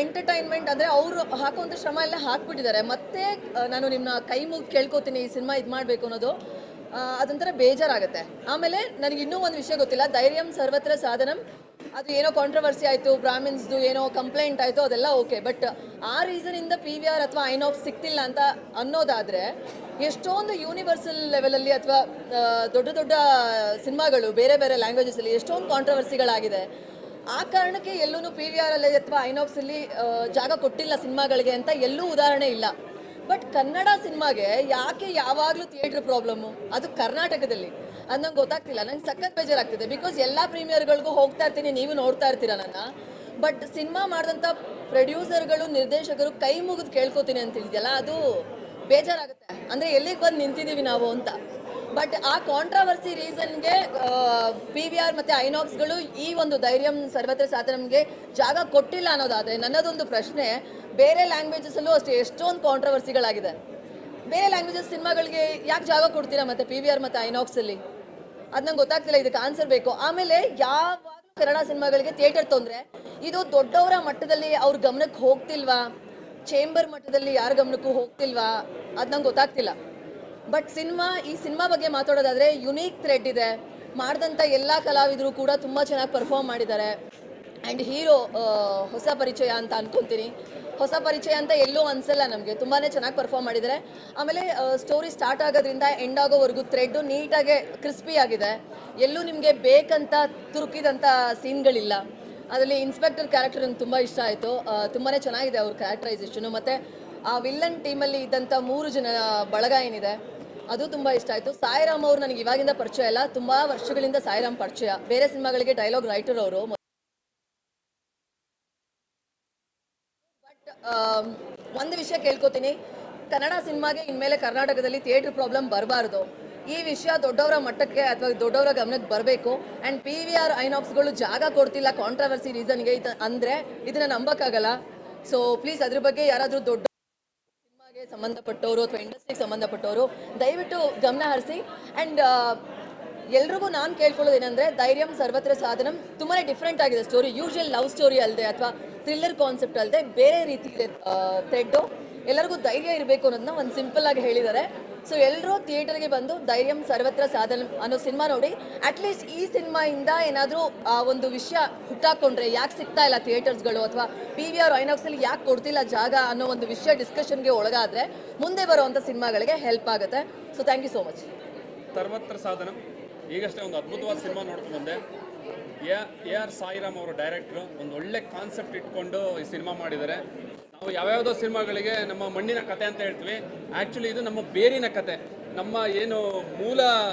S6: ಎಂಟರ್ಟೈನ್ಮೆಂಟ್ ಅಂದರೆ ಅವರು ಹಾಕುವಂಥ ಶ್ರಮ ಎಲ್ಲ ಹಾಕ್ಬಿಟ್ಟಿದ್ದಾರೆ. ಮತ್ತೆ ನಾನು ನಿಮ್ಮನ್ನ ಕೈ ಮುಗಿದು ಕೇಳ್ಕೊತೀನಿ ಈ ಸಿನಿಮಾ ಇದು ಮಾಡಬೇಕು ಅನ್ನೋದು ಅದೊಂಥರ ಬೇಜಾರಾಗುತ್ತೆ. ಆಮೇಲೆ ನನಗೆ ಇನ್ನೂ ಒಂದು ವಿಷಯ ಗೊತ್ತಿಲ್ಲ, ಧೈರ್ಯಂ ಸರ್ವತ್ರ ಸಾಧನಂ ಅದು ಏನೋ ಕಾಂಟ್ರವರ್ಸಿ ಆಯಿತು, ಬ್ರಾಹ್ಮಿನ್ಸ್ದು ಏನೋ ಕಂಪ್ಲೇಂಟ್ ಆಯಿತು, ಅದೆಲ್ಲ ಓಕೆ. ಬಟ್ ಆ ರೀಸನಿಂದ PVR ಅಥವಾ ಐನಾಕ್ಸ್ ಸಿಗ್ತಿಲ್ಲ ಅಂತ ಅನ್ನೋದಾದರೆ, ಎಷ್ಟೊಂದು ಯೂನಿವರ್ಸಲ್ ಲೆವೆಲಲ್ಲಿ ಅಥವಾ ದೊಡ್ಡ ದೊಡ್ಡ ಸಿನಿಮಾಗಳು ಬೇರೆ ಬೇರೆ ಲ್ಯಾಂಗ್ವೇಜಸಲ್ಲಿ ಎಷ್ಟೊಂದು ಕಾಂಟ್ರವರ್ಸಿಗಳಾಗಿದೆ. ಆ ಕಾರಣಕ್ಕೆ ಎಲ್ಲೂ PVR ಅಲ್ಲಿ ಅಥವಾ ಐನಾಕ್ಸಲ್ಲಿ ಜಾಗ ಕೊಟ್ಟಿಲ್ಲ ಸಿನಿಮಾಗಳಿಗೆ ಅಂತ ಎಲ್ಲೂ ಉದಾಹರಣೆ ಇಲ್ಲ. ಬಟ್ ಕನ್ನಡ ಸಿನಿಮಾಗೆ ಯಾಕೆ ಯಾವಾಗಲೂ ಥಿಯೇಟ್ರ್ ಪ್ರಾಬ್ಲಮ್ಮು, ಅದು ಕರ್ನಾಟಕದಲ್ಲಿ, ಅದು ನಂಗೆ ಗೊತ್ತಾಗ್ತಿಲ್ಲ. ನಂಗೆ ಸಖತ್ ಬೇಜಾರಾಗ್ತಿದೆ. ಬಿಕಾಸ್ ಎಲ್ಲ ಪ್ರೀಮಿಯರ್ಗಳಿಗೂ ಹೋಗ್ತಾ ಇರ್ತೀನಿ, ನೀವು ನೋಡ್ತಾ ಇರ್ತೀರ ನನ್ನ. ಬಟ್ ಸಿನಿಮಾ ಮಾಡಿದಂಥ ಪ್ರೊಡ್ಯೂಸರ್ಗಳು, ನಿರ್ದೇಶಕರು ಕೈ ಮುಗಿದು ಕೇಳ್ಕೊತೀನಿ ಅಂತ ಹೇಳಿದೆಯಲ್ಲ, ಅದು ಬೇಜಾರಾಗುತ್ತೆ. ಅಂದರೆ ಎಲ್ಲಿಗೆ ಬಂದು ನಿಂತಿದ್ದೀವಿ ನಾವು ಅಂತ. ಬಟ್ ಆ ಕಾಂಟ್ರವರ್ಸಿ ರೀಸನ್ಗೆ PVR ಮತ್ತು ಐನಾಕ್ಸ್ಗಳು ಈ ಒಂದು ಧೈರ್ಯಂ ಸರ್ವತ್ರ ಸಾಧನಂಗೆ ಜಾಗ ಕೊಟ್ಟಿಲ್ಲ ಅನ್ನೋದಾದರೆ ನನ್ನದೊಂದು ಪ್ರಶ್ನೆ, ಬೇರೆ ಲ್ಯಾಂಗ್ವೇಜಸಲ್ಲೂ ಅಷ್ಟೇ ಎಷ್ಟೊಂದು ಕಾಂಟ್ರವರ್ಸಿಗಳಾಗಿದೆ. ಬೇರೆ ಲ್ಯಾಂಗ್ವೇಜಸ್ ಸಿನಿಮಾಗಳಿಗೆ ಯಾಕೆ ಜಾಗ ಕೊಡ್ತೀರಾ ಮತ್ತೆ PVR ಮತ್ತು ಐನಾಕ್ಸಲ್ಲಿ? ಅದು ನಂಗೆ ಗೊತ್ತಾಗ್ತಿಲ್ಲ, ಇದಕ್ಕೆ ಆನ್ಸರ್ ಬೇಕು. ಆಮೇಲೆ ಯಾವಾಗಲೂ ಕನ್ನಡ ಸಿನಿಮಾಗಳಿಗೆ ಥಿಯೇಟರ್ ತೊಂದರೆ, ಇದು ದೊಡ್ಡವರ ಮಟ್ಟದಲ್ಲಿ ಅವ್ರ ಗಮನಕ್ಕೆ ಹೋಗ್ತಿಲ್ವಾ, ಚೇಂಬರ್ ಮಟ್ಟದಲ್ಲಿ ಯಾರ ಗಮನಕ್ಕೂ ಹೋಗ್ತಿಲ್ವಾ, ಅದು ನಂಗೆ ಗೊತ್ತಾಗ್ತಿಲ್ಲ. ಬಟ್ ಈ ಸಿನಿಮಾ ಬಗ್ಗೆ ಮಾತಾಡೋದಾದರೆ ಯುನೀಕ್ ಥ್ರೆಡ್ ಇದೆ, ಮಾಡಿದಂಥ ಎಲ್ಲ ಕಲಾವಿದರು ಕೂಡ ತುಂಬ ಚೆನ್ನಾಗಿ ಪರ್ಫಾರ್ಮ್ ಮಾಡಿದ್ದಾರೆ. ಆ್ಯಂಡ್ ಹೀರೋ ಹೊಸ ಪರಿಚಯ ಅಂತ ಅನ್ಕೊತೀನಿ. ಹೊಸ ಪರಿಚಯ ಅಂತ ಎಲ್ಲೂ ಅನಿಸಲ್ಲ ನಮಗೆ, ತುಂಬಾ ಚೆನ್ನಾಗಿ ಪರ್ಫಾರ್ಮ್ ಮಾಡಿದ್ದಾರೆ. ಆಮೇಲೆ ಸ್ಟೋರಿ ಸ್ಟಾರ್ಟ್ ಆಗೋದ್ರಿಂದ ಎಂಡ್ ಆಗೋವರೆಗೂ ಥ್ರೆಡ್ಡು ನೀಟಾಗೆ ಕ್ರಿಸ್ಪಿ ಆಗಿದೆ. ಎಲ್ಲೂ ನಿಮಗೆ ಬೇಕಂತ ತುರುಕಿದಂಥ ಸೀನ್ಗಳಿಲ್ಲ. ಅದರಲ್ಲಿ ಇನ್ಸ್ಪೆಕ್ಟರ್ ಕ್ಯಾರೆಕ್ಟರ್ ನಂಗೆ ತುಂಬ ಇಷ್ಟ ಆಯಿತು. ತುಂಬಾ ಚೆನ್ನಾಗಿದೆ ಅವ್ರ ಕ್ಯಾರೆಕ್ಟರೈಸೇಷನು. ಮತ್ತು ಆ ವಿಲ್ಲನ್ ಟೀಮಲ್ಲಿ ಇದ್ದಂಥ 3 ಜನ ಬಳಗ ಏನಿದೆ ಅದು ತುಂಬ ಇಷ್ಟ ಆಯಿತು. ಸಾಯಿರಾಮ್ ಅವರು ನನಗೆ ಇವಾಗಿಂದ ಪರಿಚಯ ಇಲ್ಲ, ತುಂಬ ವರ್ಷಗಳಿಂದ ಸಾಯಿರಾಮ್ ಪರಿಚಯ. ಬೇರೆ ಸಿನಿಮಾಗಳಿಗೆ ಡೈಲಾಗ್ ರೈಟರ್ ಅವರು. ಬಟ್ ಒಂದು ವಿಷಯ ಕೇಳ್ಕೊತೀನಿ, ಕನ್ನಡ ಸಿನಿಮಾಗೆ ಇನ್ಮೇಲೆ ಕರ್ನಾಟಕದಲ್ಲಿ ಥಿಯೇಟರ್ ಪ್ರಾಬ್ಲಮ್ ಬರಬಾರ್ದು. ಈ ವಿಷಯ ದೊಡ್ಡವರ ಮಟ್ಟಕ್ಕೆ ಅಥವಾ ದೊಡ್ಡವರ ಗಮನಕ್ಕೆ ಬರಬೇಕು. ಆ್ಯಂಡ್ PVR ಐನಾಕ್ಸ್ಗಳು ಜಾಗ ಕೊಡ್ತಿಲ್ಲ ಕಾಂಟ್ರವರ್ಸಿ ರೀಸನ್ಗೆ ಅಂದರೆ ಇದನ್ನು ನಂಬೋಕ್ಕಾಗಲ್ಲ. ಸೊ ಪ್ಲೀಸ್ ಅದ್ರ ಬಗ್ಗೆ ಯಾರಾದರೂ ದೊಡ್ಡ ಸಿನಿಮಾಗೆ ಸಂಬಂಧಪಟ್ಟವರು ಅಥವಾ ಇಂಡಸ್ಟ್ರಿಗೆ ಸಂಬಂಧಪಟ್ಟವರು ದಯವಿಟ್ಟು ಗಮನ ಹರಿಸಿ. ಆ್ಯಂಡ್ ಎಲ್ರಿಗೂ ನಾನು ಕೇಳ್ಕೊಳ್ಳೋದೇನೆಂದರೆ, ಧೈರ್ಯಂ ಸರ್ವತ್ರ ಸಾಧನಂ ತುಂಬಾ ಡಿಫ್ರೆಂಟ್ ಆಗಿದೆ ಸ್ಟೋರಿ. ಯೂಶುವಲ್ ಲವ್ ಸ್ಟೋರಿ ಅಲ್ಲದೆ ಅಥವಾ ಥ್ರಿಲ್ಲರ್ ಕಾನ್ಸೆಪ್ಟ್ ಅಲ್ಲದೆ ಬೇರೆ ರೀತಿ ಇದೆ ಥ್ರೆಡ್ಡು. ಎಲ್ಲರಿಗೂ ಧೈರ್ಯ ಇರಬೇಕು ಅನ್ನೋದನ್ನ ಒಂದು ಸಿಂಪಲ್ ಆಗಿ ಹೇಳಿದ್ದಾರೆ. ಸೊ ಎಲ್ಲರೂ ಥಿಯೇಟರ್ಗೆ ಬಂದು ಧೈರ್ಯಂ ಸರ್ವತ್ರ ಸಾಧನ ಅನ್ನೋ ಸಿನಿಮಾ ನೋಡಿ. ಅಟ್ಲೀಸ್ಟ್ ಈ ಸಿನಿಮಾಯಿಂದ ಏನಾದರೂ ಒಂದು ವಿಷಯ ಹುಟ್ಟಾಕೊಂಡ್ರೆ, ಯಾಕೆ ಸಿಗ್ತಾ ಇಲ್ಲ ಥಿಯೇಟರ್ಸ್ಗಳು ಅಥವಾ PVR ಐನಾಕ್ಸಲ್ಲಿ ಯಾಕೆ ಕೊಡ್ತಿಲ್ಲ ಜಾಗ ಅನ್ನೋ ಒಂದು ವಿಷಯ ಡಿಸ್ಕಷನ್ಗೆ ಒಳಗಾದರೆ ಮುಂದೆ ಬರುವಂಥ ಸಿನಿಮಾಗಳಿಗೆ ಹೆಲ್ಪ್ ಆಗುತ್ತೆ. So thank you so much.
S7: Sarvatra Sadhana ಈಗಷ್ಟೇ ಒಂದು ಅದ್ಭುತವಾದ ಸಿನಿಮಾ ನೋಡ್ಕೊಂಡು ಬಂದೆ. AR ಸಾಯಿರಾಮ್ ಅವರು ಡೈರೆಕ್ಟ್ರು ಒಂದು ಒಳ್ಳೆ ಕಾನ್ಸೆಪ್ಟ್ ಇಟ್ಕೊಂಡು ಈ ಸಿನಿಮಾ ಮಾಡಿದ್ದಾರೆ. ನಾವು ಯಾವ್ಯಾವುದೋ ಸಿನಿಮಾಗಳಿಗೆ ನಮ್ಮ ಮಣ್ಣಿನ ಕತೆ ಅಂತ ಹೇಳ್ತೀವಿ, ಆ್ಯಕ್ಚುಲಿ ಇದು ನಮ್ಮ ಬೇರಿನ ಕತೆ. ನಮ್ಮ ಏನು ಮೂಲ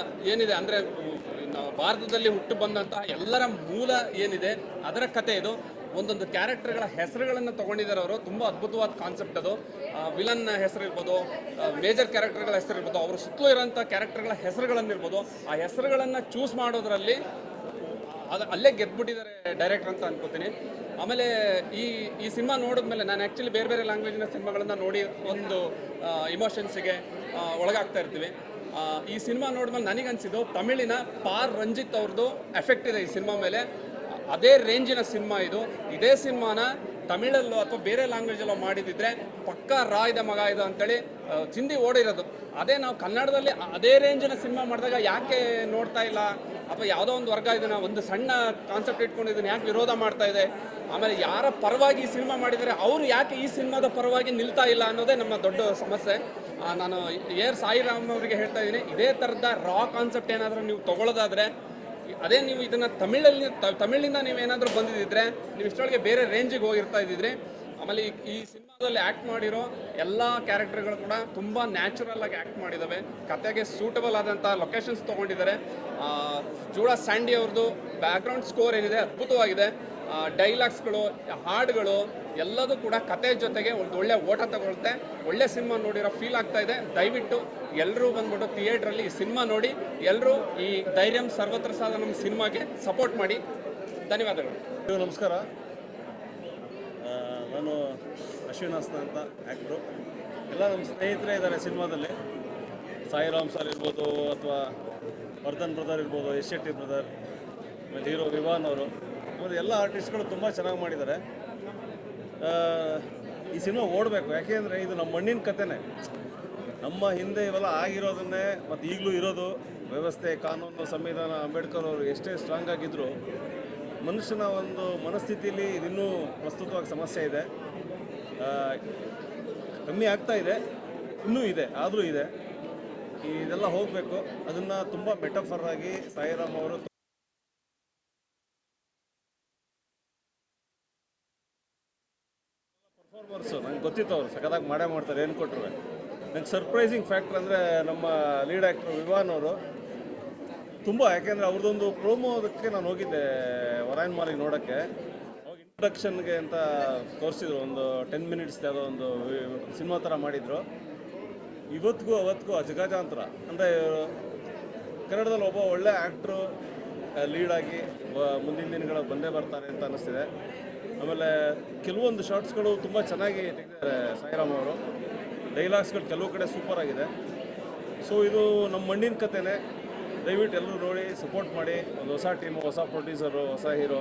S7: ಏನಿದೆ ಅಂದರೆ ಭಾರತದಲ್ಲಿ ಹುಟ್ಟು ಬಂದಂತಹ ಎಲ್ಲರ ಮೂಲ ಏನಿದೆ ಅದರ ಕತೆ ಇದು. ಒಂದೊಂದು ಕ್ಯಾರೆಕ್ಟರ್ಗಳ ಹೆಸರುಗಳನ್ನು ತೊಗೊಂಡಿದ್ದಾರೆ ಅವರು. ತುಂಬ ಅದ್ಭುತವಾದ ಕಾನ್ಸೆಪ್ಟ್ ಅದು. ವಿಲನ್ ಹೆಸರಿರ್ಬೋದು, ಮೇಜರ್ ಕ್ಯಾರೆಕ್ಟರ್ಗಳ ಹೆಸರಿರ್ಬೋದು, ಅವರು ಸುತ್ತಲೂ ಇರೋಂಥ ಕ್ಯಾರೆಕ್ಟರ್ಗಳ ಹೆಸರುಗಳನ್ನಿರ್ಬೋದು, ಆ ಹೆಸರುಗಳನ್ನು ಚೂಸ್ ಮಾಡೋದ್ರಲ್ಲಿ ಅಲ್ಲೇ ಗೆದ್ಬಿಟ್ಟಿದ್ದಾರೆ ಡೈರೆಕ್ಟರ್ ಅಂತ ಅನ್ಕೋತೀನಿ. ಆಮೇಲೆ ಈ ಸಿನಿಮಾ ನೋಡಿದ್ಮೇಲೆ ನಾನು ಆ್ಯಕ್ಚುಲಿ ಬೇರೆ ಬೇರೆ ಲ್ಯಾಂಗ್ವೇಜಿನ ಸಿನಿಮಾಗಳನ್ನು ನೋಡಿ ಒಂದು ಇಮೋಷನ್ಸಿಗೆ ಒಳಗಾಗ್ತಾ ಇರ್ತೀವಿ. ಈ ಸಿನಿಮಾ ನೋಡಿದ್ಮೇಲೆ ನನಗನ್ಸಿದ್ದು ತಮಿಳಿನ ಪಾರ್ ರಂಜಿತ್ ಅವ್ರದ್ದು ಎಫೆಕ್ಟ್ ಇದೆ ಈ ಸಿನಿಮಾ ಮೇಲೆ. ಅದೇ ರೇಂಜಿನ ಸಿನಿಮಾ ಇದು. ಇದೇ ಸಿನಿಮಾನ ತಮಿಳಲ್ಲೋ ಅಥವಾ ಬೇರೆ ಲ್ಯಾಂಗ್ವೇಜಲ್ಲೋ ಮಾಡಿದಿದ್ರೆ ಪಕ್ಕಾ ರಾಯ್ದ ಮಗ ಇದು ಅಂತೇಳಿ ಚಿಂದಿ ಓಡಿರೋದು. ಅದೇ ನಾವು ಕನ್ನಡದಲ್ಲಿ ಅದೇ ರೇಂಜಿನ ಸಿನಿಮಾ ಮಾಡಿದಾಗ ಯಾಕೆ ನೋಡ್ತಾ ಇಲ್ಲ, ಅಥವಾ ಯಾವುದೋ ಒಂದು ವರ್ಗ ಇದನ್ನು ಒಂದು ಸಣ್ಣ ಕಾನ್ಸೆಪ್ಟ್ ಇಟ್ಕೊಂಡು ಇದನ್ನು ಯಾಕೆ ವಿರೋಧ ಮಾಡ್ತಾ ಇದೆ, ಆಮೇಲೆ ಯಾರ ಪರವಾಗಿ ಈ ಸಿನಿಮಾ ಮಾಡಿದರೆ ಅವರು ಯಾಕೆ ಈ ಸಿನಿಮಾದ ಪರವಾಗಿ ನಿಲ್ತಾ ಇಲ್ಲ ಅನ್ನೋದೇ ನಮ್ಮ ದೊಡ್ಡ ಸಮಸ್ಯೆ. ನಾನು AR ಸಾಯಿರಾಮ್ ಅವರಿಗೆ ಹೇಳ್ತಾ ಇದ್ದೀನಿ, ಇದೇ ಥರದ ರಾ ಕಾನ್ಸೆಪ್ಟ್ ಏನಾದರೂ ನೀವು ತೊಗೊಳ್ಳೋದಾದರೆ, ಅದೇ ನೀವು ಇದನ್ನು ತಮಿಳಿಂದ ನೀವೇನಾದರೂ ಬಂದಿದ್ದಿದ್ರೆ ನೀವು ಇಷ್ಟೊಳಗೆ ಬೇರೆ ರೇಂಜಿಗೆ ಹೋಗಿರ್ತಾ ಇದ್ದಿದ್ರಿ. ಆಮೇಲೆ ಈ ಸಿನಿಮಾದಲ್ಲಿ ಆ್ಯಕ್ಟ್ ಮಾಡಿರೋ ಎಲ್ಲ ಕ್ಯಾರೆಕ್ಟರ್ಗಳು ಕೂಡ ತುಂಬ ನ್ಯಾಚುರಲ್ ಆಗಿ ಆ್ಯಕ್ಟ್ ಮಾಡಿದ್ದಾವೆ. ಕತೆಗೆ ಸೂಟಬಲ್ ಆದಂಥ ಲೊಕೇಶನ್ಸ್ ತೊಗೊಂಡಿದ್ದಾರೆ. ಜೂಡಾ ಸ್ಯಾಂಡಿ ಅವ್ರದ್ದು ಬ್ಯಾಕ್ಗ್ರೌಂಡ್ ಸ್ಕೋರ್ ಏನಿದೆ ಅದ್ಭುತವಾಗಿದೆ. ಡೈಲಾಗ್ಸ್ಗಳು, ಹಾಡುಗಳು ಎಲ್ಲದೂ ಕೂಡ ಕತೆ ಜೊತೆಗೆ ಒಂದು ಒಳ್ಳೆ ಓಟ ತಗೊಳುತ್ತೆ. ಒಳ್ಳೆ ಸಿನಿಮಾ ನೋಡಿರೋ ಫೀಲ್ ಆಗ್ತಾ ಇದೆ. ದಯವಿಟ್ಟು ಎಲ್ಲರೂ ಬಂದ್ಬಿಟ್ಟು ಥಿಯೇಟ್ರಲ್ಲಿ ಈ ಸಿನಿಮಾ ನೋಡಿ, ಎಲ್ಲರೂ ಈ ಧೈರ್ಯಂ ಸರ್ವತ್ರ ಸಾಧನಂ ಸಿನಿಮಾಗೆ ಸಪೋರ್ಟ್ ಮಾಡಿ. ಧನ್ಯವಾದಗಳು.
S8: ನಮಸ್ಕಾರ, ನಾನು ಅಶ್ವಿನ್ ಹಾಸನ ಅಂತ ಆ್ಯಕ್ಟ್ರು. ಎಲ್ಲ ನಮ್ಮ ಸ್ನೇಹಿತರೇ ಇದ್ದಾರೆ ಸಿನಿಮಾದಲ್ಲಿ. ಸಾಯಿರಾಮ್ ಸರ್ ಇರ್ಬೋದು, ಅಥವಾ ವರ್ಧನ್ ಬ್ರದರ್ ಇರ್ಬೋದು, ಎಸ್ ಶೆಟ್ಟಿ ಬ್ರದರ್, ಆಮೇಲೆ ಹೀರೋ ವಿವಾನ್ ಅವರು, ಆಮೇಲೆ ಎಲ್ಲ ಆರ್ಟಿಸ್ಟ್ಗಳು ತುಂಬ ಚೆನ್ನಾಗಿ ಮಾಡಿದ್ದಾರೆ. ಈ ಸಿನಿಮಾ ಓಡಬೇಕು, ಯಾಕೆಂದರೆ ಇದು ನಮ್ಮ ಮಣ್ಣಿನ ಕಥೆನೇ. ನಮ್ಮ ಹಿಂದೆ ಇವೆಲ್ಲ ಆಗಿರೋದನ್ನೇ ಮತ್ತು ಈಗಲೂ ಇರೋದು ವ್ಯವಸ್ಥೆ, ಕಾನೂನು, ಸಂವಿಧಾನ, ಅಂಬೇಡ್ಕರ್ ಅವರು ಎಷ್ಟೇ ಸ್ಟ್ರಾಂಗ್ ಆಗಿದ್ದರೂ ಮನುಷ್ಯನ ಒಂದು ಮನಸ್ಥಿತಿಯಲ್ಲಿ ಇದಿನ್ನೂ ಪ್ರಸ್ತುತವಾಗಿ ಸಮಸ್ಯೆ ಇದೆ. ಕಮ್ಮಿ ಆಗ್ತಾ ಇದೆ, ಇನ್ನೂ ಇದೆ, ಆದರೂ ಇದೆ. ಇದೆಲ್ಲ ಹೋಗಬೇಕು. ಅದನ್ನು ತುಂಬ ಮೆಟಫರ್ ಆಗಿ ಸಾಯಿರಾಮ್ ಅವರು ಪರ್ಫಾರ್ಮರ್ಸು ನಂಗೆ ಗೊತ್ತಿತ್ತು, ಅವರು ಸಖತ್ತಾಗಿ ಮಾಡೇ ಮಾಡ್ತಾರೆ ಏನು ಕೊಟ್ಟರು. ನಂಗೆ ಸರ್ಪ್ರೈಸಿಂಗ್ ಫ್ಯಾಕ್ಟ್ರ್ ಅಂದರೆ ನಮ್ಮ ಲೀಡ್ ಆ್ಯಕ್ಟ್ರು ವಿವಾನ್ ಅವರು ತುಂಬ, ಯಾಕೆಂದರೆ ಅವ್ರದ್ದೊಂದು ಪ್ರೋಮೋದಕ್ಕೆ ನಾನು ಹೋಗಿದ್ದೆ ವರಾಯನ್ ಮಾಲಿಗೆ ನೋಡೋಕ್ಕೆ. ಅವಾಗ ಇಂಟ್ರಡಕ್ಷನ್ಗೆ ಅಂತ ತೋರಿಸಿದ್ರು, ಒಂದು 10 ಮಿನಿಟ್ಸ್ ಯಾವುದೋ ಒಂದು ಸಿನಿಮಾ ಥರ ಮಾಡಿದರು. ಇವತ್ತಿಗೂ ಅವತ್ತಿಗೂ ಅಜಗಜಾಂತರ. ಅಂದರೆ ಕನ್ನಡದಲ್ಲಿ ಒಬ್ಬ ಒಳ್ಳೆ ಆ್ಯಕ್ಟ್ರು ಲೀಡಾಗಿ ಮುಂದಿನ ದಿನಗಳಲ್ಲಿ ಬಂದೇ ಬರ್ತಾರೆ ಅಂತ ಅನ್ನಿಸ್ತಿದೆ. ಆಮೇಲೆ ಕೆಲವೊಂದು ಶಾರ್ಟ್ಸ್ಗಳು ತುಂಬ ಚೆನ್ನಾಗಿ ತೆಗೆದಿದ್ದಾರೆ ಸಾಯಿರಾಮ್ ಅವರು. ಡೈಲಾಗ್ಸ್ಗಳು ಕೆಲವು ಕಡೆ ಸೂಪರ್ ಆಗಿದೆ. ಸೊ ಇದು ನಮ್ಮ ಮಣ್ಣಿನ ಕಥೆನೇ. ದಯವಿಟ್ಟು ಎಲ್ಲರೂ ನೋಡಿ ಸಪೋರ್ಟ್ ಮಾಡಿ. ಒಂದು ಹೊಸ ಟೀಮು, ಹೊಸ ಪ್ರೊಡ್ಯೂಸರು, ಹೊಸ ಹೀರೋ.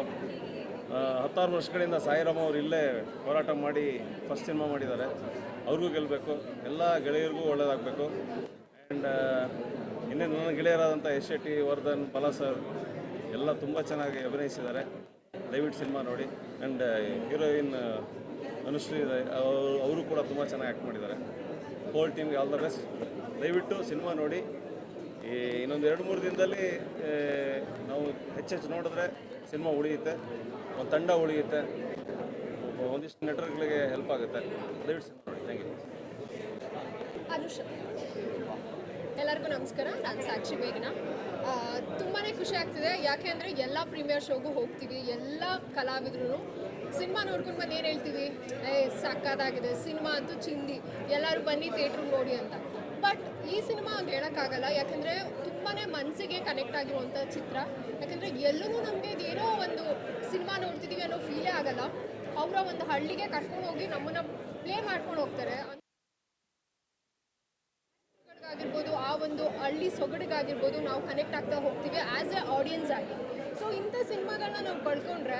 S8: 16 ವರ್ಷಗಳಿಂದ ಸಾಯಿರಾಮ್ ಅವರು ಇಲ್ಲೇ ಹೋರಾಟ ಮಾಡಿ ಫಸ್ಟ್ ಸಿನಿಮಾ ಮಾಡಿದ್ದಾರೆ. ಅವ್ರಿಗೂ ಗೆಲ್ಲಬೇಕು, ಎಲ್ಲ ಗೆಳೆಯರಿಗೂ ಒಳ್ಳೆಯದಾಗಬೇಕು. ಆ್ಯಂಡ್ ಇನ್ನೇನು ನನ್ನ ಗೆಳೆಯರಾದಂಥ ಯಶ್ ಶೆಟ್ಟಿ, ವರ್ಧನ್, ಬಲ ಸರ್ ಎಲ್ಲ ತುಂಬ ಚೆನ್ನಾಗಿ ಅಭಿನಯಿಸಿದ್ದಾರೆ. ದಯವಿಟ್ಟು ಸಿನಿಮಾ ನೋಡಿ. ಆ್ಯಂಡ್ ಹೀರೋಯಿನ್ ಅನುಶ್ರೀ ಅವರು ಕೂಡ ತುಂಬ ಚೆನ್ನಾಗಿ ಆ್ಯಕ್ಟ್ ಮಾಡಿದ್ದಾರೆ. ಹೋಲ್ ಟೀಮ್ಗೆ ಆಲ್ ದ ಬೆಸ್ಟ್. ದಯವಿಟ್ಟು ಸಿನಿಮಾ ನೋಡಿ. ಇನ್ನೊಂದು 2-3 ದಿನದಲ್ಲಿ ನಾವು ಹೆಚ್ಚೆಚ್ಚು ನೋಡಿದ್ರೆ ಸಿನಿಮಾ ಉಳಿಯುತ್ತೆ, ಒಂದು ತಂಡ ಉಳಿಯುತ್ತೆ, ಒಂದಿಷ್ಟು ನೆಟ್ವರ್ಕ್ಗಳಿಗೆ ಹೆಲ್ಪ್ ಆಗುತ್ತೆ. ದಯವಿಟ್ಟು ಸಿನಿಮಾ ನೋಡಿ. Thank you.
S9: ಅನುಷ, ಎಲ್ಲರಿಗೂ ನಮಸ್ಕಾರ. ನಾನು ಸಾಕ್ಷಿ ಬೇಗನ. ತುಂಬಾ ಖುಷಿ ಆಗ್ತಿದೆ, ಯಾಕೆ ಅಂದರೆ ಎಲ್ಲ ಪ್ರೀಮಿಯರ್ ಶೋಗೂ ಹೋಗ್ತೀವಿ, ಎಲ್ಲ ಕಲಾವಿದರು ಸಿನಿಮಾ ನೋಡ್ಕೊಂಡು ಬಂದು ಏನು ಹೇಳ್ತೀವಿ, ಸಕ್ಕತ್ತಾಗಿದೆ ಸಿನಿಮಾ ಅಂತೂ ಚಿಂದಿ, ಎಲ್ಲರೂ ಬನ್ನಿ ಥಿಯೇಟ್ರಿಗೆ ನೋಡಿ ಅಂತ. ಬಟ್ ಈ ಸಿನಿಮಾ ಅಂತ ಹೇಳೋಕ್ಕಾಗಲ್ಲ, ಯಾಕೆಂದರೆ ತುಂಬಾ ಮನಸ್ಸಿಗೆ ಕನೆಕ್ಟ್ ಆಗಿರುವಂಥ ಚಿತ್ರ. ಯಾಕೆಂದರೆ ಎಲ್ಲೂ ನಮಗೆ ಏನೋ ಒಂದು ಸಿನಿಮಾ ನೋಡ್ತಿದ್ದೀವಿ ಅನ್ನೋ ಫೀಲೇ ಆಗಲ್ಲ. ಅವರ ಒಂದು ಹಳ್ಳಿಗೆ ಕರ್ಕೊಂಡು ಹೋಗಿ ನಮ್ಮನ್ನು ಪ್ಲೇ ಮಾಡ್ಕೊಂಡು ಹೋಗ್ತಾರೆ ಆಗಿರ್ಬೋದು, ಆ ಒಂದು ಹಳ್ಳಿ ಸೊಗಡಿಗಾಗಿರ್ಬೋದು ನಾವು ಕನೆಕ್ಟ್ ಆಗ್ತಾ ಹೋಗ್ತೀವಿ ಆ್ಯಸ್ ಎ ಆಡಿಯನ್ಸ್ ಆಗಿ. ಸೊ ಇಂಥ ಸಿನಿಮಾಗಳನ್ನ ನಾವು ಪಡ್ಕೊಂಡ್ರೆ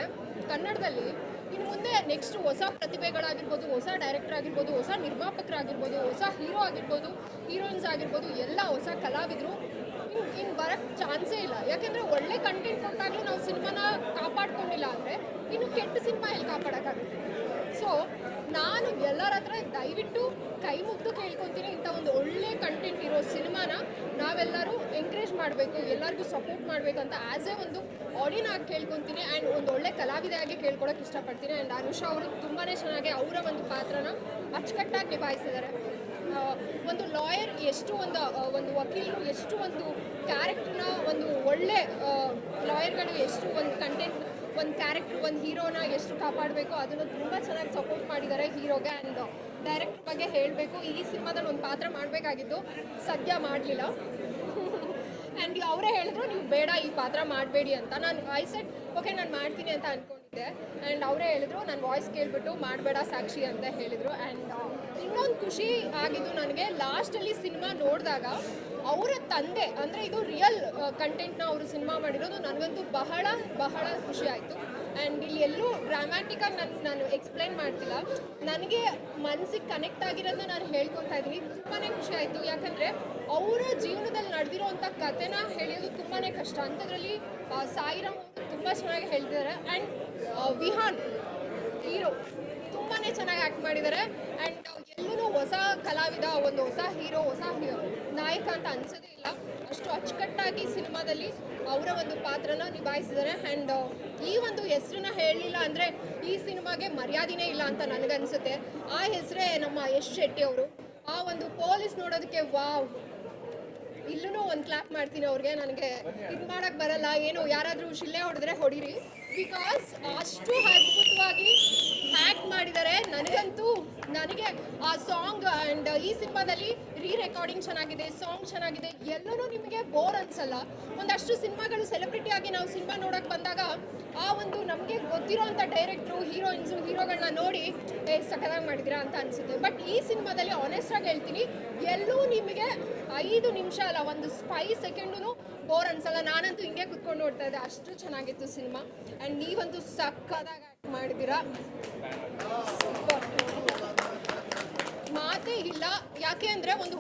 S9: ಕನ್ನಡದಲ್ಲಿ ಇನ್ನು ಮುಂದೆ ನೆಕ್ಸ್ಟ್ ಹೊಸ ಪ್ರತಿಭೆಗಳಾಗಿರ್ಬೋದು, ಹೊಸ ಡೈರೆಕ್ಟರ್ ಆಗಿರ್ಬೋದು, ಹೊಸ ನಿರ್ಮಾಪಕರಾಗಿರ್ಬೋದು, ಹೊಸ ಹೀರೋ ಆಗಿರ್ಬೋದು, ಹೀರೋಯಿನ್ಸ್ ಆಗಿರ್ಬೋದು, ಎಲ್ಲ ಹೊಸ ಕಲಾವಿದರು ಇನ್ನು ಬರೋಕ್ಕೆ ಚಾನ್ಸೇ ಇಲ್ಲ. ಯಾಕೆಂದರೆ ಒಳ್ಳೆ ಕಂಟೆಂಟ್ ಕೊಟ್ಟಾಗಲೂ ನಾವು ಸಿನಿಮಾನ ಕಾಪಾಡ್ಕೊಂಡಿಲ್ಲ ಅಂದರೆ ಇನ್ನು ಕೆಟ್ಟ ಸಿನಿಮಾ ಎಲ್ಲಿ ಕಾಪಾಡೋಕ್ಕಾಗುತ್ತೆ. ಸೊ ನಾನು ಎಲ್ಲರ ಹತ್ರ ದಯವಿಟ್ಟು ಕೈ ಮುಗ್ದು ಕೇಳ್ಕೊತೀನಿ, ಇಂಥ ಒಂದು ಒಳ್ಳೆ ಕಂಟೆಂಟ್ ಇರೋ ಸಿನಿಮಾನ ನಾವೆಲ್ಲರೂ ಎಂಕರೇಜ್ ಮಾಡಬೇಕು, ಎಲ್ಲರಿಗೂ ಸಪೋರ್ಟ್ ಮಾಡಬೇಕು ಅಂತ ಆ್ಯಸ್ ಎ ಒಂದು ಆಡಿಯನ್ ಆಗಿ ಕೇಳ್ಕೊತೀನಿ. ಆ್ಯಂಡ್ ಒಂದು ಒಳ್ಳೆ ಕಲಾವಿದೆಯಾಗಿ ಕೇಳ್ಕೊಳಕ್ಕೆ ಇಷ್ಟಪಡ್ತೀನಿ. ಆ್ಯಂಡ್ ಅನುಷಾ ಅವರು ತುಂಬಾ ಚೆನ್ನಾಗಿ ಅವರ ಒಂದು ಪಾತ್ರನ ಅಚ್ಚುಕಟ್ಟಾಗಿ ನಿಭಾಯಿಸಿದ್ದಾರೆ. ಒಂದು ಲಾಯರ್ ಎಷ್ಟು ಒಂದು ವಕೀಲರು ಎಷ್ಟು ಒಂದು ಕ್ಯಾರೆಕ್ಟ್ರನ್ನ, ಒಂದು ಒಳ್ಳೆ ಲಾಯರ್ಗಳು ಎಷ್ಟು ಒಂದು ಕಂಟೆಂಟ್, ಒಂದು ಕ್ಯಾರೆಕ್ಟ್ರ್, ಒಂದು ಹೀರೋನ ಎಷ್ಟು ಕಾಪಾಡಬೇಕು ಅದನ್ನು ತುಂಬ ಚೆನ್ನಾಗಿ ಸಪೋರ್ಟ್ ಮಾಡಿದ್ದಾರೆ ಹೀರೋಗೆ. ಆ್ಯಂಡ್ ಡೈರೆಕ್ಟರ್ ಬಗ್ಗೆ ಹೇಳಬೇಕು, ಈ ಸಿನಿಮಾದಲ್ಲಿ ಒಂದು ಪಾತ್ರ ಮಾಡಬೇಕಾಗಿದ್ದು ಸದ್ಯ ಮಾಡಲಿಲ್ಲ. ಆ್ಯಂಡ್ ಅವರೇ ಹೇಳಿದ್ರು ನೀವು ಬೇಡ ಈ ಪಾತ್ರ ಮಾಡಬೇಡಿ ಅಂತ. ನಾನು ಸೆಡ್ ಓಕೆ ನಾನು ಮಾಡ್ತೀನಿ ಅಂತ ಅಂದ್ಕೊಂಡಿದ್ದೆ. ಆ್ಯಂಡ್ ಅವರೇ ಹೇಳಿದ್ರು ನನ್ನ ವಾಯ್ಸ್ ಕೇಳಿಬಿಟ್ಟು ಮಾಡಬೇಡ ಸಾಕ್ಷಿ ಅಂತ ಹೇಳಿದರು. ಆ್ಯಂಡ್ ಇನ್ನೊಂದು ಖುಷಿ ಆಗಿದ್ದು ನನಗೆ ಲಾಸ್ಟಲ್ಲಿ ಸಿನಿಮಾ ನೋಡಿದಾಗ ಅವರ ತಂದೆ, ಅಂದರೆ ಇದು ರಿಯಲ್ ಕಂಟೆಂಟ್ನ ಅವರು ಸಿನಿಮಾ ಮಾಡಿರೋದು, ನನಗಂತೂ ಬಹಳ ಬಹಳ ಖುಷಿ ಆಯಿತು. ಆ್ಯಂಡ್ ಇಲ್ಲಿ ಎಲ್ಲೂ ಡ್ರಾಮ್ಯಾಟಿಕಾಗಿ ನಾನು ಎಕ್ಸ್ಪ್ಲೈನ್ ಮಾಡ್ತಿಲ್ಲ, ನನಗೆ ಮನಸ್ಸಿಗೆ ಕನೆಕ್ಟ್ ಆಗಿರೋದನ್ನ ನಾನು ಹೇಳ್ಕೊತಾ ಇದ್ದೀನಿ. ತುಂಬಾ ಖುಷಿ ಆಯಿತು, ಯಾಕಂದರೆ ಅವರ ಜೀವನದಲ್ಲಿ ನಡೆದಿರೋವಂಥ ಕಥೆನ ಹೇಳಿಯೋದು ತುಂಬಾ ಕಷ್ಟ. ಅಂಥದ್ರಲ್ಲಿ ಸಾಯಿರಾಮ್ ತುಂಬ ಚೆನ್ನಾಗಿ ಹೇಳ್ತಿದ್ದಾರೆ. ಆ್ಯಂಡ್ ವಿಹಾನ್ ಹೀರೋ ತುಂಬಾ ಚೆನ್ನಾಗಿ ಆ್ಯಕ್ಟ್ ಮಾಡಿದ್ದಾರೆ. ಆ್ಯಂಡ್ ಎಲ್ಲೂ ಹೊಸ ಕಲಾವಿದ, ಒಂದು ಹೊಸ ಹೀರೋ, ಹೊಸ ನಾಯಕ ಅಂತ ಅನ್ಸೋದೇ ಇಲ್ಲ. ಅಷ್ಟು ಅಚ್ಚುಕಟ್ಟಾಗಿ ಸಿನಿಮಾದಲ್ಲಿ ಅವರ ಒಂದು ಪಾತ್ರನ ನಿಭಾಯಿಸಿದ್ದಾರೆ. ಆ್ಯಂಡ್ ಈ ಒಂದು ಹೆಸರನ್ನ ಹೇಳಲಿಲ್ಲ ಅಂದರೆ ಈ ಸಿನಿಮಾಗೆ ಮರ್ಯಾದೆನೇ ಇಲ್ಲ ಅಂತ ನನಗನ್ಸುತ್ತೆ. ಆ ಹೆಸರೇ ನಮ್ಮ ಯಶ್ ಶೆಟ್ಟಿ ಅವರು. ಆ ಒಂದು ಪೊಲೀಸ್ ನೋಡೋದಕ್ಕೆ ವಾವ್, ಇಲ್ಲೂ ಒಂದು ಕ್ಲಾಪ್ ಮಾಡ್ತೀನಿ ಅವ್ರಿಗೆ. ನನಗೆ ಇದು ಮಾಡೋಕ್ಕೆ ಬರಲ್ಲ, ಏನು ಯಾರಾದರೂ ಶಿಲ್ಲೆ ಹೊಡೆದ್ರೆ ಹೊಡೀರಿ, ಬಿಕಾಸ್ ಅಷ್ಟು ಅದ್ಭುತವಾಗಿ ಆ್ಯಕ್ಟ್ ಮಾಡಿದ್ದಾರೆ. ನನಗೆ ಆ ಸಾಂಗ್ ಆ್ಯಂಡ್ ಈ ಸಿನಿಮಾದಲ್ಲಿ ರೆಕಾರ್ಡಿಂಗ್ ಚೆನ್ನಾಗಿದೆ, ಸಾಂಗ್ ಚೆನ್ನಾಗಿದೆ, ಎಲ್ಲರೂ ನಿಮಗೆ ಬೋರ್ ಅನ್ಸಲ್ಲ. ಒಂದಷ್ಟು ಸಿನಿಮಾಗಳು ಸೆಲೆಬ್ರಿಟಿಯಾಗಿ ನಾವು ಸಿನಿಮಾ ನೋಡೋಕ್ಕೆ ಬಂದಾಗ ಆ ಒಂದು ನಮಗೆ ಗೊತ್ತಿರೋಂಥ ಡೈರೆಕ್ಟ್ರು, ಹೀರೋಯಿನ್ಸು, ಹೀರೋಗಳನ್ನ ನೋಡಿ ಸಖತ್ತಾಗಿ ಮಾಡಿದ್ದೀರಾ ಅಂತ ಅನಿಸುತ್ತೆ. ಬಟ್ ಈ ಸಿನಿಮಾದಲ್ಲಿ ಆನೆಸ್ಟಾಗಿ ಹೇಳ್ತೀನಿ, ಎಲ್ಲೂ ನಿಮಗೆ 5 ನಿಮಿಷ ಅಲ್ಲ, ಒಂದು 5 ಸೆಕೆಂಡು ಬೋರ್ ಅನ್ಸಲ್ಲ. ನಾನಂತೂ ಹಿಂಗೆ ಕುತ್ಕೊಂಡು ನೋಡ್ತಾ ಇದ್ದೆ, ಅಷ್ಟು ಚೆನ್ನಾಗಿತ್ತು ಸಿನಿಮಾ. ಆ್ಯಂಡ್ ನೀವಂತೂ ಸಕ್ಕತ್ತಾಗಿ ಆ್ಯಕ್ಟ್ ಮಾಡಿದ್ದೀರಾ, ಮಾತೇ ಇಲ್ಲ. ಯಾಕೆ ಅಂದರೆ ಒಂದು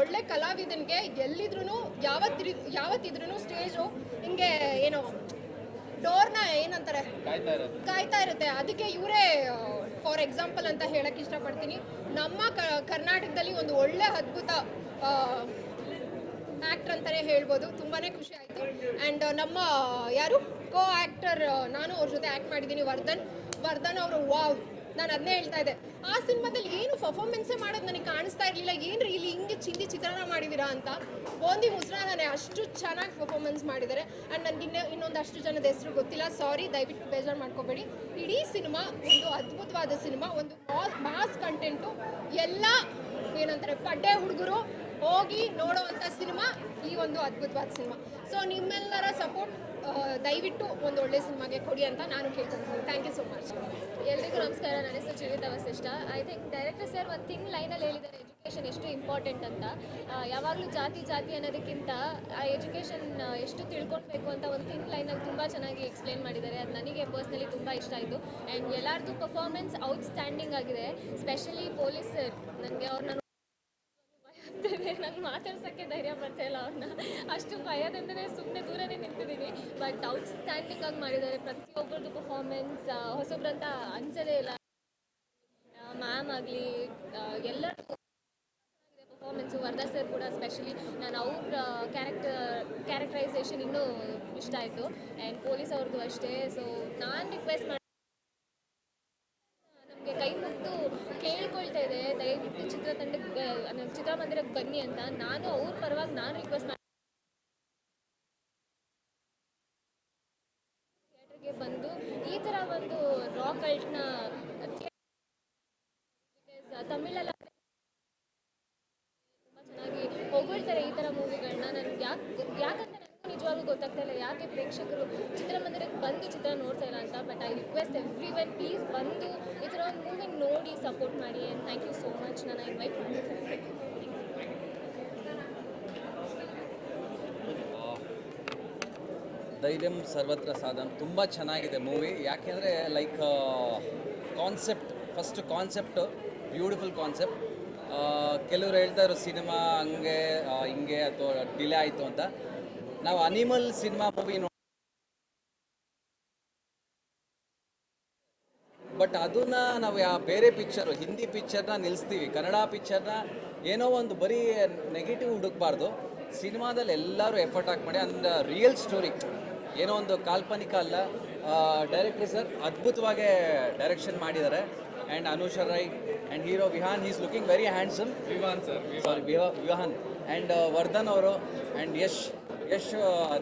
S9: ಒಳ್ಳೆ ಕಲಾವಿದನಿಗೆ ಎಲ್ಲಿದ್ರೂ ಯಾವತ್ತಿದ್ರೂ ಸ್ಟೇಜು ಹಿಂಗೆ ಏನೋ ಡೋರ್ನ ಏನಂತಾರೆ ಕಾಯ್ತಾ ಇರುತ್ತೆ. ಅದಕ್ಕೆ ಇವರೇ ಫಾರ್ ಎಕ್ಸಾಂಪಲ್ ಅಂತ ಹೇಳಕ್ಕೆ ಇಷ್ಟಪಡ್ತೀನಿ. ನಮ್ಮ ಕರ್ನಾಟಕದಲ್ಲಿ ಒಂದು ಒಳ್ಳೆ ಅದ್ಭುತ ಆ್ಯಕ್ಟರ್ ಅಂತಲೇ ಹೇಳ್ಬೋದು. ತುಂಬಾ ಖುಷಿ ಆಯಿತು. ಆ್ಯಂಡ್ ನಮ್ಮ ಯಾರು ಕೋ ಆ್ಯಕ್ಟರ್, ನಾನು ಅವ್ರ ಜೊತೆ ಆ್ಯಕ್ಟ್ ಮಾಡಿದ್ದೀನಿ, ವರ್ಧನ್ ಅವರು. ವಾವ್, ನಾನು ಅದನ್ನೇ ಹೇಳ್ತಾ ಇದ್ದೆ, ಆ ಸಿನಿಮಾದಲ್ಲಿ ಏನು ಪರ್ಫಾರ್ಮೆನ್ಸೇ ಮಾಡೋದು ನನಗೆ ಕಾಣಿಸ್ತಾ ಇರಲಿಲ್ಲ. ಏನ್ರಿ ಇಲ್ಲಿ ಹಿಂಗೆ ಚಿತ್ರಾನ್ನ ಮಾಡಿದ್ದೀರಾ ಅಂತ. ಬೋಂದಿ ಮುಸ್ರಾನೇ ಅಷ್ಟು ಚೆನ್ನಾಗಿ ಪರ್ಫಾರ್ಮೆನ್ಸ್ ಮಾಡಿದ್ದಾರೆ. ಆ್ಯಂಡ್ ನನಗೆ ಇನ್ನೊಂದಷ್ಟು ಜನದ ಹೆಸರು ಗೊತ್ತಿಲ್ಲ, ಸಾರಿ, ದಯವಿಟ್ಟು ಬೇಜಾರು ಮಾಡ್ಕೋಬೇಡಿ. ಇಡೀ ಸಿನಿಮಾ ಒಂದು ಅದ್ಭುತವಾದ ಸಿನಿಮಾ, ಒಂದು ಮಾಸ್ ಕಂಟೆಂಟು, ಎಲ್ಲ ಏನಂತಾರೆ ಪಡ್ಡೆ ಹುಡುಗರು ಹೋಗಿ ನೋಡೋವಂಥ ಸಿನಿಮಾ ಈ ಒಂದು ಅದ್ಭುತವಾದ ಸಿನಿಮಾ. ಸೊ ನಿಮ್ಮೆಲ್ಲರ ಸಪೋರ್ಟ್ ದಯವಿಟ್ಟು ಒಂದು ಒಳ್ಳೆ ಸಿನಿಮಾಗೆ ಕೊಡಿ ಅಂತ ನಾನು ಕೇಳ್ಕೊಳ್ತೀನಿ. Thank you so much.
S5: ಎಲ್ರಿಗೂ ನಮಸ್ಕಾರ. ನನ್ನ ಹೆಸರು Jeevitha Vasishta. I think director sir ಒಂದು ಥಿಂಗ್ ಲೈನಲ್ಲಿ ಹೇಳಿದ್ದಾರೆ, ಎಜುಕೇಷನ್ ಎಷ್ಟು ಇಂಪಾರ್ಟೆಂಟ್ ಅಂತ. ಯಾವಾಗಲೂ ಜಾತಿ ಅನ್ನೋದಕ್ಕಿಂತ ಆ ಎಜುಕೇಷನ್ ಎಷ್ಟು ತಿಳ್ಕೊಳ್ಬೇಕು ಅಂತ ಒಂದು ಥಿಂಗ್ ಲೈನಲ್ಲಿ ತುಂಬ ಚೆನ್ನಾಗಿ ಎಕ್ಸ್ಪ್ಲೇನ್ ಮಾಡಿದ್ದಾರೆ. ಅದು ನನಗೆ ಪರ್ಸ್ನಲಿ ತುಂಬ ಇಷ್ಟ ಆಯಿತು. ಆ್ಯಂಡ್ ಎಲ್ಲರದ್ದು ಪರ್ಫಾರ್ಮೆನ್ಸ್ ಔಟ್ಸ್ಟ್ಯಾಂಡಿಂಗ್ ಆಗಿದೆ. ಸ್ಪೆಷಲಿ ಪೊಲೀಸ್ ಸರ್, ನನಗೆ ಅವ್ರನ್ನ ನಂಗೆ ಮಾತಾಡ್ಸೋಕ್ಕೆ ಧೈರ್ಯ ಬರ್ತಾ ಇಲ್ಲ ಅವ್ರನ್ನ, ಅಷ್ಟು ಭಯದಿಂದನೇ ಸುಮ್ಮನೆ ದೂರನೇ ನಿಂತಿದ್ದೀನಿ. ಬಟ್ ಔಟ್ಸ್ಟ್ಯಾಂಡಿಂಗ್ ಆಗಿ ಮಾಡಿದ್ದಾರೆ. ಪ್ರತಿಯೊಬ್ಬರದ್ದು ಪರ್ಫಾರ್ಮೆನ್ಸ್ ಹೊಸಬ್ರಂತ ಅನ್ಸೋದೇ ಇಲ್ಲ. ಮ್ಯಾಮ್ ಆಗಲಿ ಎಲ್ಲರದ್ದು ಪರ್ಫಾರ್ಮೆನ್ಸು. ವರ್ಧಾ ಸರ್ ಕೂಡ ಸ್ಪೆಷಲಿ ನಾನು ಅವ್ರ ಕ್ಯಾರೆಕ್ಟರೈಸೇಷನ್ ಇನ್ನೂ ಇಷ್ಟ ಆಯಿತು. ಆ್ಯಂಡ್ ಪೊಲೀಸ್ ಅವ್ರದ್ದು ಅಷ್ಟೇ. ಸೊ ನಾನು ರಿಕ್ವೆಸ್ಟ್ ಮಾಡಿ ನಮಗೆ ಕೈ ಮುಗಿದು ಕೇಳ್ಕೊಳ್ತಾ ಇದೆ, ದಯವಿಟ್ಟು ಚಿತ್ರಮಂದಿರಕ್ಕೆ ಬನ್ನಿ ಅಂತ. ನಾನು ಅವ್ರ ಪರವಾಗಿ ನಾನು ರಿಕ್ವೆಸ್ಟ್ ಮಾಡಿ ಥಿಯೇಟರ್ಗೆ ಬಂದು ಈ ಥರ ಒಂದು ರಾಕ್ ಕಲ್ಟ್ನ ತಮಿಳಲ್ಲಿ ತುಂಬ ಚೆನ್ನಾಗಿ ಹೊಗಳ್ತಾರೆ ಈ ಥರ ಮೂವಿಗಳನ್ನ. ನನಗೆ ಯಾಕಂತ ನನಗೂ ನಿಜವಾಗ್ಲೂ ಗೊತ್ತಾಗ್ತಾ ಇಲ್ಲ ಯಾಕೆ ಪ್ರೇಕ್ಷಕರು ಚಿತ್ರಮಂದಿರಕ್ಕೆ ಬಂದು ಚಿತ್ರ ನೋಡ್ತಾ ಇಲ್ಲ ಅಂತ. But I request everyone, please ಬಂದು ಈ ಥರ ಒಂದು ಮೂವಿ ನೋಡಿ ಸಪೋರ್ಟ್ ಮಾಡಿ. And thank you so much. ನಾನು ಇನ್ವೈಟ್ ಮಾಡ್ತೀನಿ.
S10: ಧೈರ್ಯಂ ಸರ್ವತ್ರ ಸಾಧನ ತುಂಬ ಚೆನ್ನಾಗಿದೆ ಮೂವಿ. ಯಾಕೆಂದರೆ ಲೈಕ್ ಕಾನ್ಸೆಪ್ಟ್ ಬ್ಯೂಟಿಫುಲ್ ಕಾನ್ಸೆಪ್ಟ್. ಕೆಲವರು ಹೇಳ್ತಾರೆ ಸಿನಿಮಾ ಹಂಗೆ ಹಿಂಗೆ ಅಥವಾ ಡಿಲೇ ಆಯಿತು ಅಂತ. ನಾವು ಅನಿಮಲ್ ಸಿನಿಮಾ ಮೂವಿ ಬಟ್ ಅದನ್ನು ನಾವು ಬೇರೆ ಪಿಕ್ಚರು ಹಿಂದಿ ಪಿಕ್ಚರ್ನ ನಿಲ್ಲಿಸ್ತೀವಿ, ಕನ್ನಡ ಪಿಕ್ಚರ್ನ ಏನೋ ಒಂದು ಬರೀ ನೆಗೆಟಿವ್ ಹುಡುಕ್ಬಾರ್ದು. ಸಿನಿಮಾದಲ್ಲಿ ಎಲ್ಲರೂ ಎಫರ್ಟ್ ಹಾಕಿ ಮಾಡಿ ಅಂಡ್ ರಿಯಲ್ ಸ್ಟೋರಿ, ಏನೋ ಒಂದು ಕಾಲ್ಪನಿಕ ಅಲ್ಲ. ಡೈರೆಕ್ಟರ್ ಸರ್ ಅದ್ಭುತವಾಗಿ ಡೈರೆಕ್ಷನ್ ಮಾಡಿದ್ದಾರೆ. And Anusha Rai and hero Vihan, is looking very handsome. Vihan and Vardhan ಅವರು ಆ್ಯಂಡ್ ಯಶ್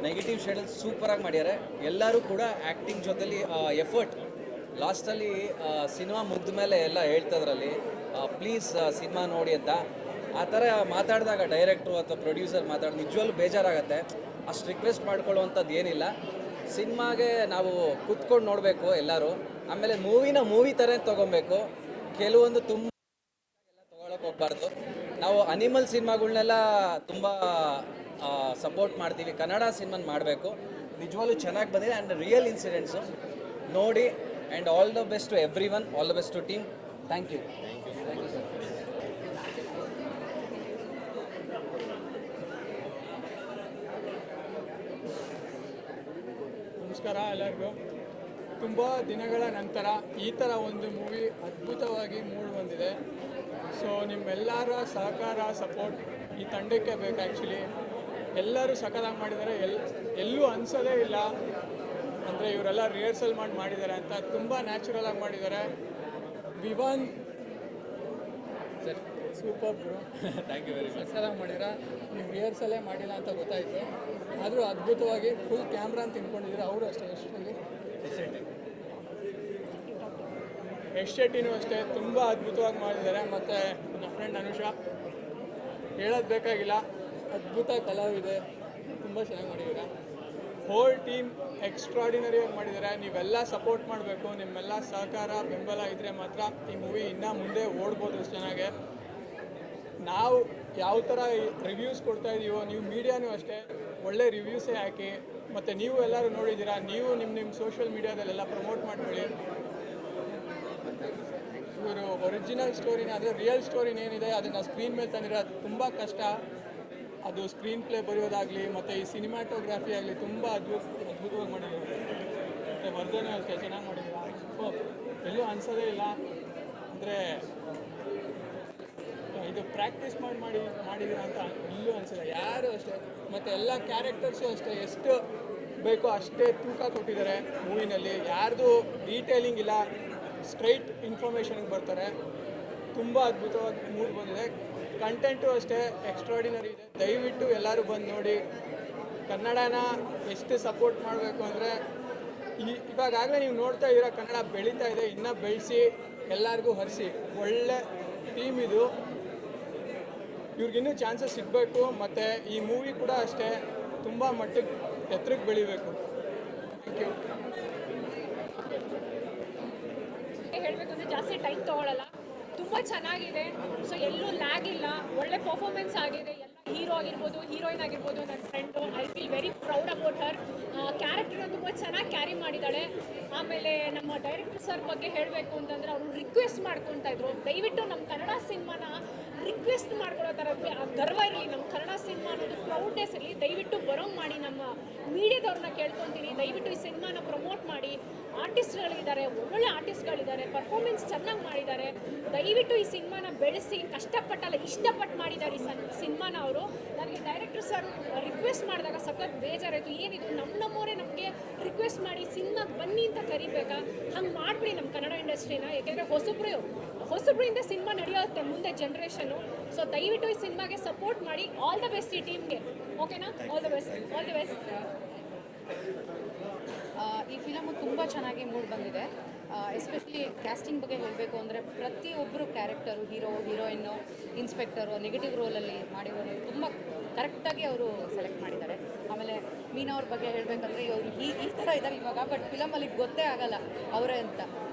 S10: ನೆಗೆಟಿವ್ ಶೇಡಲ್ಲಿ ಸೂಪರಾಗಿ ಮಾಡ್ಯಾರೆ. ಎಲ್ಲರೂ ಕೂಡ ಆ್ಯಕ್ಟಿಂಗ್ ಜೊತೆಲಿ ಎಫರ್ಟ್. ಲಾಸ್ಟಲ್ಲಿ ಸಿನಿಮಾ ಮುಗಿದ ಮೇಲೆ ಎಲ್ಲ ಹೇಳ್ತದ್ರಲ್ಲಿ ಪ್ಲೀಸ್ ಸಿನಿಮಾ ನೋಡಿ ಅಂತ. ಆ ಥರ ಮಾತಾಡಿದಾಗ ಡೈರೆಕ್ಟ್ರು ಅಥವಾ ಪ್ರೊಡ್ಯೂಸರ್ ನಿಜವಲ್ಲೂ ಬೇಜಾರಾಗತ್ತೆ. ಅಷ್ಟು ರಿಕ್ವೆಸ್ಟ್ ಮಾಡ್ಕೊಳ್ಳುವಂಥದ್ದು ಏನಿಲ್ಲ. ಸಿನಿಮಾಗೆ ನಾವು ಕೂತ್ಕೊಂಡು ನೋಡಬೇಕು ಎಲ್ಲರೂ. ಆಮೇಲೆ ಮೂವಿ ಥರ ತೊಗೊಬೇಕು. ಕೆಲವೊಂದು ತುಂಬ ಎಲ್ಲ ತೊಗೊಳಕ್ಕೆ ಹೋಗ್ಬಾರ್ದು. ನಾವು ಅನಿಮಲ್ ಸಿನಿಮಾಗಳ್ನೆಲ್ಲ ತುಂಬ ಸಪೋರ್ಟ್ ಮಾಡ್ತೀವಿ. ಕನ್ನಡ ಸಿನಿಮಾನ ಮಾಡಬೇಕು. ನಿಜವಾಗ್ಲೂ ಚೆನ್ನಾಗಿ ಬಂದಿದೆ ಆ್ಯಂಡ್ ರಿಯಲ್ ಇನ್ಸಿಡೆಂಟ್ಸು ನೋಡಿ. And all the best to everyone, all the best to team. Thank you sir.
S11: ನಮಸ್ಕಾರ ಎಲ್ಲರಿಗೂ. ತುಂಬ ದಿನಗಳ ನಂತರ ಈ ಥರ ಒಂದು ಮೂವಿ ಅದ್ಭುತವಾಗಿ ಮೂಡಿ ಬಂದಿದೆ. ಸೊ ನಿಮ್ಮೆಲ್ಲರ ಸಹಕಾರ ಸಪೋರ್ಟ್ ಈ ತಂಡಕ್ಕೆ ಬೇಕು. ಆ್ಯಕ್ಚುಲಿ ಎಲ್ಲರೂ ಸಖತ್ತಾಗಿ ಮಾಡಿದ್ದಾರೆ. ಎಲ್ಲೂ ಅನಿಸೋದೇ ಇಲ್ಲ ಅಂದರೆ ಇವರೆಲ್ಲ ರಿಹರ್ಸಲ್ ಮಾಡಿದ್ದಾರೆ ಅಂತ. ತುಂಬ ನ್ಯಾಚುರಲ್ ಆಗಿ ಮಾಡಿದ್ದಾರೆ. Vivaan sir super bro, thank you very much. ಸಖತ್ತಾಗಿ ಮಾಡಿದ್ದೀರಾ. ನೀವು ರಿಹರ್ಸಲ್ಲೇ ಮಾಡಿಲ್ಲ ಅಂತ ಗೊತ್ತಾಯಿತು, ಆದರೂ ಅದ್ಭುತವಾಗಿ ಫುಲ್ ಕ್ಯಾಮ್ರಾ ಅಂತ ತಿನ್ಕೊಂಡಿದ್ದೀರಾ. ಅವರು ಅಷ್ಟೇ ಯಶ್ ಶೆಟ್ಟಿನೂ ಅಷ್ಟೇ ತುಂಬ ಅದ್ಭುತವಾಗಿ ಮಾಡಿದ್ದಾರೆ. ಮತ್ತು ನನ್ನ ಫ್ರೆಂಡ್ ಅನುಷಾ ಹೇಳೋದು ಬೇಕಾಗಿಲ್ಲ, ಅದ್ಭುತ ಕಲಾವಿದೆ, ತುಂಬ ಚೆನ್ನಾಗಿ ಮಾಡಿದ್ದಾರೆ. ಹೋಲ್ ಟೀಮ್ ಎಕ್ಸ್ಟ್ರಾಡಿನರಿಯಾಗಿ ಮಾಡಿದ್ದಾರೆ. ನೀವೆಲ್ಲ ಸಪೋರ್ಟ್ ಮಾಡಬೇಕು. ನಿಮ್ಮೆಲ್ಲ ಸಹಕಾರ ಬೆಂಬಲ ಇದ್ದರೆ ಮಾತ್ರ ಈ ಮೂವಿ ಇನ್ನೂ ಮುಂದೆ ಓಡ್ಬೋದು ಅಷ್ಟು ಚೆನ್ನಾಗೆ. ನಾವು ಯಾವ ಥರ ರಿವ್ಯೂಸ್ ಕೊಡ್ತಾ ಇದ್ದೀವೋ, ನೀವು ಮೀಡಿಯಾನೂ ಅಷ್ಟೇ ಒಳ್ಳೆ ರಿವ್ಯೂಸೇ ಹಾಕಿ. ಮತ್ತು ನೀವು ಎಲ್ಲರೂ ನೋಡಿದ್ದೀರಾ, ನೀವು ನಿಮ್ಮ ಸೋಷಿಯಲ್ ಮೀಡಿಯಾದಲ್ಲೆಲ್ಲ ಪ್ರಮೋಟ್ ಮಾಡ್ಕೊಳ್ಳಿ. ಇವರು ಒರಿಜಿನಲ್ ಸ್ಟೋರಿನ ಅಂದರೆ ರಿಯಲ್ ಸ್ಟೋರಿನ ಏನಿದೆ ಅದನ್ನು ಸ್ಕ್ರೀನ್ ಮೇಲೆ ತಂದಿರೋದು ತುಂಬ ಕಷ್ಟ. ಅದು ಸ್ಕ್ರೀನ್ ಪ್ಲೇ ಬರೆಯೋದಾಗಲಿ ಮತ್ತು ಈ ಸಿನಿಮಾಟೋಗ್ರಫಿ ಆಗಲಿ ತುಂಬ ಅದ್ಭುತವಾಗಿ ಮಾಡಿದ್ದಾರೆ. ಮತ್ತು ವರ್ಧನೆ ಅಷ್ಟೇ ಚೆನ್ನಾಗಿ ಮಾಡಿದ್ದಾರೆ. ಎಲ್ಲೂ ಅನಿಸೋದೇ ಇಲ್ಲ ಅಂದರೆ ಇದು ಪ್ರಾಕ್ಟೀಸ್ ಮಾಡಿದ್ದೀರಾ ಅಂತ ಎಲ್ಲೂ ಅನಿಸಿಲ್ಲ ಯಾರು ಅಷ್ಟೇ. ಮತ್ತು ಎಲ್ಲ ಕ್ಯಾರೆಕ್ಟರ್ಸು ಅಷ್ಟೇ ಎಷ್ಟು ಬೇಕೋ ಅಷ್ಟೇ ತೂಕ ಕೊಟ್ಟಿದ್ದಾರೆ ಮೂವಿನಲ್ಲಿ. ಯಾರ್ದು ಡೀಟೇಲಿಂಗ್ ಇಲ್ಲ, ಸ್ಟ್ರೈಟ್ ಇನ್ಫಾರ್ಮೇಷನ್ಗೆ ಬರ್ತಾರೆ. ತುಂಬ ಅದ್ಭುತವಾಗಿ ಮೂಡ್ ಬಂದಿದೆ. ಕಂಟೆಂಟು ಅಷ್ಟೇ ಎಕ್ಸ್ಟ್ರಾಡಿನರಿ ಇದೆ. ದಯವಿಟ್ಟು ಎಲ್ಲರೂ ಬಂದು ನೋಡಿ. ಕನ್ನಡನ ಎಷ್ಟು ಸಪೋರ್ಟ್ ಮಾಡಬೇಕು ಅಂದರೆ ಇವಾಗಲೇ ನೀವು ನೋಡ್ತಾ ಇದ್ದೀರಾ, ಕನ್ನಡ ಬೆಳೀತಾ ಇದೆ. ಇನ್ನೂ ಬೆಳೆಸಿ ಎಲ್ಲರಿಗೂ ಹರಿಸಿ. ಒಳ್ಳೆ ಟೀಮ್ ಇದು. ಇವ್ರಿಗಿನ್ನೂ ಚಾನ್ಸಸ್ ಸಿಗಬೇಕು, ಮತ್ತು ಈ ಮೂವಿ ಕೂಡ ಅಷ್ಟೇ ತುಂಬ ಮಟ್ಟಿಗೆ ಎತ್ತರಕ್ಕೆ ಬೆಳಿಬೇಕು. Thank you.
S9: ಹೇಳಬೇಕು ಅಂದರೆ ಜಾಸ್ತಿ ಟೈಮ್ ತೊಗೊಳ್ಳಲ್ಲ, ತುಂಬ ಚೆನ್ನಾಗಿದೆ. ಸೊ ಎಲ್ಲೂ ಲ್ಯಾಗ್ ಇಲ್ಲ, ಒಳ್ಳೆ ಪರ್ಫಾರ್ಮೆನ್ಸ್ ಆಗಿದೆ. ಎಲ್ಲ ಹೀರೋ ಆಗಿರ್ಬೋದು, ಹೀರೋಯಿನ್ ಆಗಿರ್ಬೋದು, ನನ್ನ friend, I feel very proud about her. ಕ್ಯಾರೆಕ್ಟರ್ನ ತುಂಬ ಚೆನ್ನಾಗಿ ಕ್ಯಾರಿ ಮಾಡಿದ್ದಾಳೆ. ಆಮೇಲೆ ನಮ್ಮ ಡೈರೆಕ್ಟರ್ ಸರ್ ಬಗ್ಗೆ ಹೇಳಬೇಕು ಅಂತಂದರೆ ಅವರು ರಿಕ್ವೆಸ್ಟ್ ಮಾಡ್ಕೊತಾ ಇದ್ರು, ದಯವಿಟ್ಟು ನಮ್ಮ ಕನ್ನಡ ಸಿನಿಮಾನ ರಿಕ್ವೆಸ್ಟ್ ಮಾಡ್ಕೊಳ್ಳೋ ಥರ ಗರ್ವ ಇರಲಿ, ನಮ್ಮ ಕನ್ನಡ ಸಿನಿಮಾ ಅನ್ನೋದು ಪ್ರೌಡ್ನೆಸ್ ಇರಲಿ, ದಯವಿಟ್ಟು ಬರೋಂಗೆ ಮಾಡಿ. ನಮ್ಮ ಮೀಡಿಯಾದವ್ರನ್ನ ಕೇಳ್ಕೊತೀನಿ, ದಯವಿಟ್ಟು ಈ ಸಿನಿಮಾನ ಪ್ರಮೋಟ್ ಮಾಡಿ. ಆರ್ಟಿಸ್ಟ್ಗಳಿದ್ದಾರೆ, ಒಳ್ಳೊಳ್ಳೆ ಆರ್ಟಿಸ್ಟ್ಗಳಿದ್ದಾರೆ, ಪರ್ಫಾರ್ಮೆನ್ಸ್ ಚೆನ್ನಾಗಿ ಮಾಡಿದ್ದಾರೆ. ದಯವಿಟ್ಟು ಈ ಸಿನಿಮಾನ ಬೆಳೆಸಿ, ಕಷ್ಟಪಟ್ಟಲ್ಲ ಇಷ್ಟಪಟ್ಟು ಮಾಡಿದ್ದಾರೆ ಈ ಸಿನಿಮಾನ ಅವರು. ನನಗೆ ಡೈರೆಕ್ಟರ್ ಸರ್ ರಿಕ್ವೆಸ್ಟ್ ಮಾಡಿದಾಗ ಸಖತ್ ಬೇಜಾರಾಯಿತು, ಏನಿದು ನಮ್ಮವರೇ ನಮಗೆ ರಿಕ್ವೆಸ್ಟ್ ಮಾಡಿ ಸಿನಿಮಾಗೆ ಬನ್ನಿ ಅಂತ ಕರಿಬೇಕಾ? ಹಂಗೆ ಮಾಡಿಬಿಡಿ ನಮ್ಮ ಕನ್ನಡ ಇಂಡಸ್ಟ್ರಿನ. ಯಾಕೆಂದರೆ ಹೊಸಬ್ರಿಂದ ಸಿನಿಮಾ ನಡೆಯುತ್ತೆ ಮುಂದೆ ಜನ್ರೇಷನು. ಸೊ ದಯವಿಟ್ಟು ಈ ಸಿನಿಮಾಗೆ ಸಪೋರ್ಟ್ ಮಾಡಿ. ಆಲ್ ದ ಬೆಸ್ಟ್ ಈ ಟೀಮ್ಗೆ, ಓಕೆನಾ? All the best, all the best.
S6: ಈ ಫಿಲಮು ತುಂಬ ಚೆನ್ನಾಗಿ ಮೂಡ್ ಬಂದಿದೆ. ಎಸ್ಪೆಷಲಿ ಕ್ಯಾಸ್ಟಿಂಗ್ ಬಗ್ಗೆ ಹೇಳಬೇಕು ಅಂದರೆ ಪ್ರತಿಯೊಬ್ಬರು character, hero, heroine, inspector, negative ರೋಲಲ್ಲಿ ಮಾಡಿರೋರು ತುಂಬ ಕರೆಕ್ಟಾಗಿ ಅವರು ಸೆಲೆಕ್ಟ್ ಮಾಡಿದ್ದಾರೆ. ಆಮೇಲೆ ಮೀನಾ ಅವ್ರ ಬಗ್ಗೆ ಹೇಳಬೇಕಂದ್ರೆ ಅವರು ಈ ಥರ ಇದ್ದಾರೆ ಇವಾಗ, ಬಟ್ ಫಿಲಮಲ್ಲಿ ಗೊತ್ತೇ ಆಗಲ್ಲ ಅವರೇ ಅಂತ.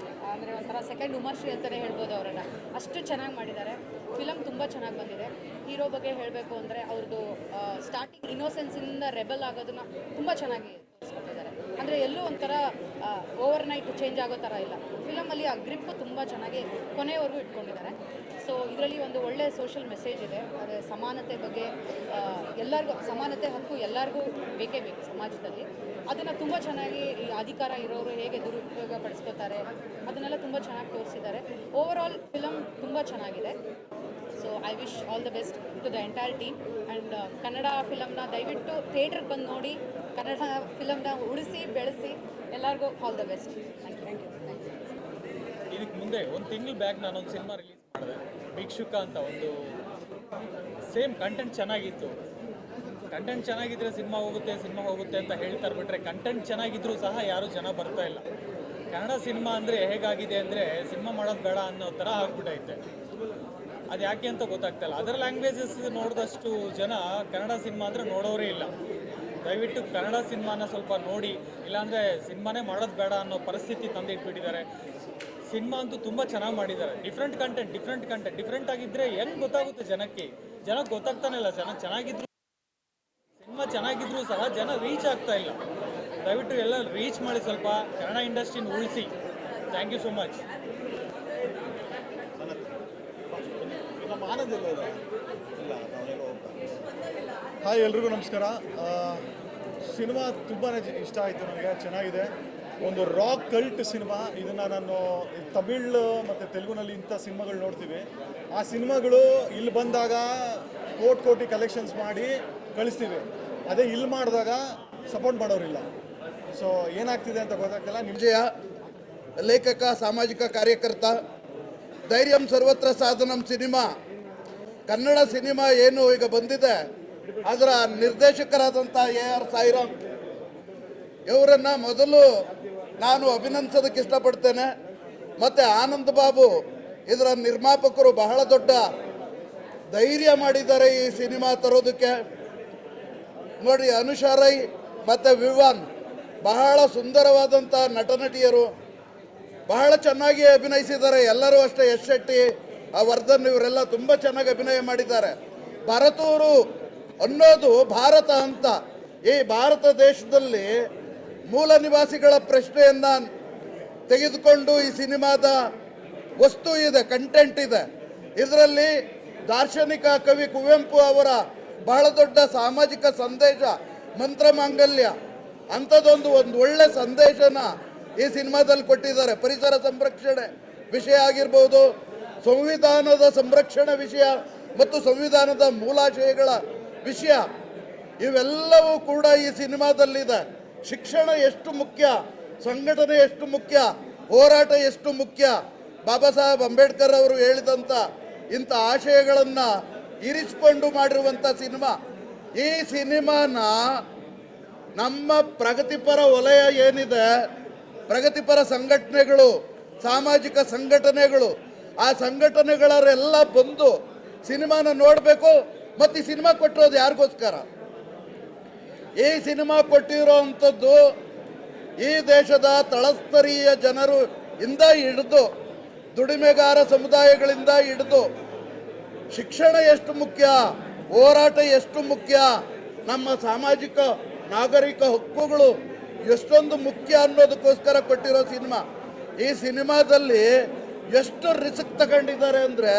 S6: ಅಂದರೆ ಒಂಥರ ಸೆಕೆಂಡ್ ಉಮಾಶ್ರೀ ಅಂತಲೇ ಹೇಳ್ಬೋದು ಅವರನ್ನು, ಅಷ್ಟು ಚೆನ್ನಾಗಿ ಮಾಡಿದ್ದಾರೆ. ಫಿಲಮ್ ತುಂಬ ಚೆನ್ನಾಗಿ ಬಂದಿದೆ. ಹೀರೋ ಬಗ್ಗೆ ಹೇಳಬೇಕು ಅಂದರೆ ಅವ್ರದ್ದು ಸ್ಟಾರ್ಟಿಂಗ್ ಇನ್ನೋಸೆನ್ಸಿಂದ ರೆಬಲ್ ಆಗೋದನ್ನು ತುಂಬ ಚೆನ್ನಾಗಿ ತೋರಿಸ್ಕೊಟ್ಟಿದ್ದಾರೆ. ಅಂದರೆ ಎಲ್ಲೂ ಒಂಥರ ಓವರ್ ನೈಟ್ ಚೇಂಜ್ ಆಗೋ ಥರ ಇಲ್ಲ. ಫಿಲಮಲ್ಲಿ ಆ ಗ್ರಿಪ್ಪು ತುಂಬ ಚೆನ್ನಾಗಿ ಕೊನೆಯವರೆಗೂ ಇಟ್ಕೊಂಡಿದ್ದಾರೆ. ಸೊ ಇದರಲ್ಲಿ ಒಂದು ಒಳ್ಳೆಯ ಸೋಷಿಯಲ್ ಮೆಸೇಜ್ ಇದೆ. ಅದೇ ಸಮಾನತೆ ಬಗ್ಗೆ, ಎಲ್ಲರಿಗೂ ಸಮಾನತೆ ಹಕ್ಕು ಎಲ್ಲರಿಗೂ ಬೇಕೇ ಬೇಕು ಸಮಾಜದಲ್ಲಿ. ಅದನ್ನು ತುಂಬ ಚೆನ್ನಾಗಿ ಈ ಅಧಿಕಾರ ಇರೋರು ಹೇಗೆ ದುರುಪಯೋಗ ಪಡಿಸ್ಕೋತಾರೆ ಅದನ್ನೆಲ್ಲ ತುಂಬ ಚೆನ್ನಾಗಿ ತೋರಿಸಿದ್ದಾರೆ. ಓವರ್ ಆಲ್ ಫಿಲಮ್ ತುಂಬ ಚೆನ್ನಾಗಿದೆ. So I wish all the best to the entire team. And Kannada ಫಿಲಮ್ನ ದಯವಿಟ್ಟು ಥಿಯೇಟ್ರಿಗೆ ಬಂದು ನೋಡಿ, ಕನ್ನಡ ಫಿಲಮ್ನ ಉಳಿಸಿ ಬೆಳೆಸಿ. ಎಲ್ಲರಿಗೂ all the best. Thank you.
S3: ಇದಕ್ಕೆ ಮುಂದೆ ಒಂದು ತಿಂಗಳ ಬ್ಯಾಕ್ ನಾನೊಂದು ಸಿನಿಮಾ ರಿಲೀಸ್ ಮಾಡಿದೆ, ಭಿಕ್ಷುಕ ಅಂತ. ಒಂದು ಸೇಮ್ ಕಂಟೆಂಟ್ ಚೆನ್ನಾಗಿತ್ತು. ಕಂಟೆಂಟ್ ಚೆನ್ನಾಗಿದ್ರೆ ಸಿನಿಮಾ ಹೋಗುತ್ತೆ ಅಂತ ಹೇಳ್ತಾರೆ, ಬಿಟ್ರೆ ಕಂಟೆಂಟ್ ಚೆನ್ನಾಗಿದ್ರೂ ಸಹ ಯಾರೂ ಜನ ಬರ್ತಾ ಇಲ್ಲ. ಕನ್ನಡ ಸಿನಿಮಾ ಅಂದರೆ ಹೇಗಾಗಿದೆ ಅಂದರೆ ಸಿನಿಮಾ ಮಾಡೋದು ಬೇಡ ಅನ್ನೋ ಥರ ಆಗ್ಬಿಟ್ಟೈತೆ. ಅದು ಯಾಕೆ ಅಂತ ಗೊತ್ತಾಗ್ತಾಯಿಲ್ಲ. ಅದರ್ ಲ್ಯಾಂಗ್ವೇಜಸ್ ನೋಡಿದಷ್ಟು ಜನ ಕನ್ನಡ ಸಿನಿಮಾ ಅಂದರೆ ನೋಡೋರೇ ಇಲ್ಲ. ದಯವಿಟ್ಟು ಕನ್ನಡ ಸಿನಿಮಾನ ಸ್ವಲ್ಪ ನೋಡಿ, ಇಲ್ಲಾಂದರೆ ಸಿನಿಮಾನೇ ಮಾಡೋದು ಬೇಡ ಅನ್ನೋ ಪರಿಸ್ಥಿತಿ ತಂದಿಟ್ಬಿಟ್ಟಿದ್ದಾರೆ. ಸಿನಿಮಾ ಅಂತೂ ತುಂಬ ಚೆನ್ನಾಗಿ ಮಾಡಿದ್ದಾರೆ. ಡಿಫ್ರೆಂಟ್ ಆಗಿದ್ದರೆ ಹೆಂಗೆ ಗೊತ್ತಾಗುತ್ತೆ ಜನಕ್ಕೆ ಗೊತ್ತಾಗ್ತಾನೆ ಇಲ್ಲ. ಸಿನಿಮಾ ಚೆನ್ನಾಗಿದ್ರೂ ಸಹ ಜನ ರೀಚ್ ಆಗ್ತಾ ಇಲ್ಲ. ದಯವಿಟ್ಟು ಎಲ್ಲ ರೀಚ್ ಮಾಡಿ, ಸ್ವಲ್ಪ ಕನ್ನಡ ಇಂಡಸ್ಟ್ರಿನ ಉಳಿಸಿ. Thank you so much.
S1: Hi, ಎಲ್ರಿಗೂ ನಮಸ್ಕಾರ. ಸಿನಿಮಾ ತುಂಬಾ ಇಷ್ಟ ಆಯಿತು ನನಗೆ, ಚೆನ್ನಾಗಿದೆ. ಒಂದು ರಾಕ್ ಕಲ್ಟ್ ಸಿನಿಮಾ. ಇದನ್ನು ನಾನು ತಮಿಳ್ ಮತ್ತು ತೆಲುಗುನಲ್ಲಿ ಇಂಥ ಸಿನಿಮಾಗಳು ನೋಡ್ತೀವಿ. ಆ ಸಿನಿಮಾಗಳು ಇಲ್ಲಿ ಬಂದಾಗ ಕೋಟಿ ಕಲೆಕ್ಷನ್ಸ್ ಮಾಡಿ ಕಳಿಸ್ತೀವಿ. ಅದೇ ಇಲ್ಲಿ ಮಾಡಿದಾಗ ಸಪೋರ್ಟ್ ಮಾಡೋರಿಲ್ಲ. ಸೊ ಏನಾಗ್ತಿದೆ ಅಂತ ಗೊತ್ತಾಗ್ತಿಲ್ಲ.
S12: ವಿಜಯ ಲೇಖಕ, ಸಾಮಾಜಿಕ ಕಾರ್ಯಕರ್ತ, ಧೈರ್ಯಂ ಸರ್ವತ್ರ ಸಾಧನಂ ಸಿನಿಮಾ, ಕನ್ನಡ ಸಿನಿಮಾ ಏನು ಈಗ ಬಂದಿದೆ ಅದರ ನಿರ್ದೇಶಕರಾದಂಥ AR ಸಾಯಿರಾಮ್ ಇವರನ್ನು ಮೊದಲು ನಾನು ಅಭಿನಂದಿಸೋದಕ್ಕೆ ಇಷ್ಟಪಡ್ತೇನೆ. ಮತ್ತು ಆನಂದ್ ಬಾಬು ಇದರ ನಿರ್ಮಾಪಕರು ಬಹಳ ದೊಡ್ಡ ಧೈರ್ಯ ಮಾಡಿದ್ದಾರೆ ಈ ಸಿನಿಮಾ ತರೋದಕ್ಕೆ. ನೋಡಿ, ಅನುಷಾ ರೈ ಮತ್ತು ವಿವಾನ್ ಬಹಳ ಸುಂದರವಾದಂಥ ನಟನಟಿಯರು, ಬಹಳ ಚೆನ್ನಾಗಿ ಅಭಿನಯಿಸಿದ್ದಾರೆ. ಎಲ್ಲರೂ ಅಷ್ಟೇ, ಯಶ್ ಶೆಟ್ಟಿ, ವರ್ಧನ್ ಇವರೆಲ್ಲ ತುಂಬ ಚೆನ್ನಾಗಿ ಅಭಿನಯ ಮಾಡಿದ್ದಾರೆ. ಭರತೂರು ಅನ್ನೋದು ಭಾರತ ಅಂತ, ಈ ಭಾರತ ದೇಶದಲ್ಲಿ ಮೂಲ ನಿವಾಸಿಗಳ ಪ್ರಶ್ನೆಯನ್ನು ತೆಗೆದುಕೊಂಡು ಈ ಸಿನಿಮಾದ ವಸ್ತು ಇದೆ, ಕಂಟೆಂಟ್ ಇದೆ. ಇದರಲ್ಲಿ ದಾರ್ಶನಿಕ ಕವಿ ಕುವೆಂಪು ಅವರ ಬಹಳ ದೊಡ್ಡ ಸಾಮಾಜಿಕ ಸಂದೇಶ, ಮಂತ್ರಮಾಂಗಲ್ಯ ಅಂಥದ್ದೊಂದು ಒಳ್ಳೆ ಸಂದೇಶನ ಈ ಸಿನಿಮಾದಲ್ಲಿ ಕೊಟ್ಟಿದ್ದಾರೆ. ಪರಿಸರ ಸಂರಕ್ಷಣೆ ವಿಷಯ ಆಗಿರ್ಬೋದು, ಸಂವಿಧಾನದ ಸಂರಕ್ಷಣೆ ವಿಷಯ ಮತ್ತು ಸಂವಿಧಾನದ ಮೂಲಾಶಯಗಳ ವಿಷಯ, ಇವೆಲ್ಲವೂ ಕೂಡ ಈ ಸಿನಿಮಾದಲ್ಲಿದೆ. ಶಿಕ್ಷಣ ಎಷ್ಟು ಮುಖ್ಯ, ಸಂಘಟನೆ ಎಷ್ಟು ಮುಖ್ಯ, ಹೋರಾಟ ಎಷ್ಟು ಮುಖ್ಯ, ಬಾಬಾ ಸಾಹೇಬ್ ಅಂಬೇಡ್ಕರ್ ಅವರು ಹೇಳಿದಂಥ ಇಂಥ ಆಶಯಗಳನ್ನು ಇರಿಸಿಕೊಂಡು ಮಾಡಿರುವಂಥ ಸಿನಿಮಾ. ಈ ಸಿನಿಮಾನ ನಮ್ಮ ಪ್ರಗತಿಪರ ವಲಯ ಏನಿದೆ, ಪ್ರಗತಿಪರ ಸಂಘಟನೆಗಳು, ಸಾಮಾಜಿಕ ಸಂಘಟನೆಗಳು, ಆ ಸಂಘಟನೆಗಳೆಲ್ಲ ಬಂದು ಸಿನಿಮಾನ ನೋಡಬೇಕು, ಮತ್ತು ಈ ಸಿನಿಮಾ ಕೊಟ್ಟಿರೋದು ಯಾರಿಗೋಸ್ಕರ? ಈ ಸಿನಿಮಾ ಕೊಟ್ಟಿರೋ ಅಂಥದ್ದು ಈ ದೇಶದ ತಳಸ್ತರೀಯ ಜನರು ಇಂದ ಹಿಡಿದು ದುಡಿಮೆಗಾರ ಸಮುದಾಯಗಳಿಂದ ಹಿಡಿದು ಶಿಕ್ಷಣ ಎಷ್ಟು ಮುಖ್ಯ, ಹೋರಾಟ ಎಷ್ಟು ಮುಖ್ಯ, ನಮ್ಮ ಸಾಮಾಜಿಕ ನಾಗರಿಕ ಹಕ್ಕುಗಳು ಎಷ್ಟೊಂದು ಮುಖ್ಯ ಅನ್ನೋದಕ್ಕೋಸ್ಕರ ಕೊಟ್ಟಿರೋ ಸಿನಿಮಾ. ಈ ಸಿನಿಮಾದಲ್ಲಿ ಎಷ್ಟು ರಿಸ್ಕ್ ತಗೊಂಡಿದ್ದಾರೆ ಅಂದರೆ,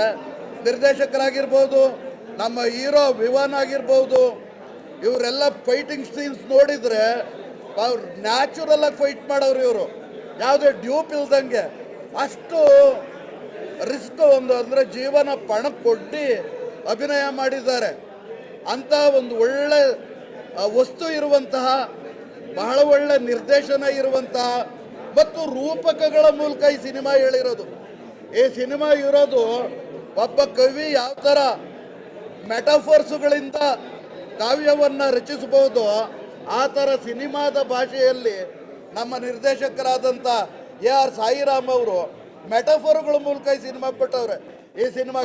S12: ನಿರ್ದೇಶಕರಾಗಿರ್ಬೋದು, ನಮ್ಮ ಹೀರೋ ವಿವಾನ್ ಆಗಿರ್ಬೋದು, ಇವರೆಲ್ಲ ಫೈಟಿಂಗ್ ಸೀನ್ಸ್ ನೋಡಿದರೆ ಅವ್ರು ನ್ಯಾಚುರಲ್ ಆಗಿ ಫೈಟ್ ಮಾಡೋರು ಇವರು, ಯಾವುದೇ ಡ್ಯೂಪ್ ಇಲ್ದಂಗೆ. ಅಷ್ಟು ರಿಸ್ಕ್ ಒಂದು ಅಂದರೆ ಜೀವನ ಪಣ ಕೊಟ್ಟು ಅಭಿನಯ ಮಾಡಿದ್ದಾರೆ. ಅಂಥ ಒಂದು ಒಳ್ಳೆ ವಸ್ತು ಇರುವಂತಹ, ಬಹಳ ಒಳ್ಳೆ ನಿರ್ದೇಶನ ಇರುವಂತಹ ಮತ್ತು ರೂಪಕಗಳ ಮೂಲಕ ಈ ಸಿನಿಮಾ ಹೇಳಿರೋದು. ಈ ಸಿನಿಮಾ ಇರೋದು ಒಬ್ಬ ಕವಿ ಯಾವ ಥರ ಮೆಟಾಫರ್ಸ್ಗಳಿಂದ ಕಾವ್ಯವನ್ನು ರಚಿಸಬಹುದು, ಆ ಥರ ಸಿನಿಮಾದ ಭಾಷೆಯಲ್ಲಿ ನಮ್ಮ ನಿರ್ದೇಶಕರಾದಂಥ AR ಸಾಯಿರಾಮ್ ಅವರು ಮೆಟಾಫರ್ಗಳ ಮೂಲಕ ಈ ಸಿನಿಮಾ ಕೊಟ್ಟವ್ರೆ. ಈ ಸಿನಿಮಾ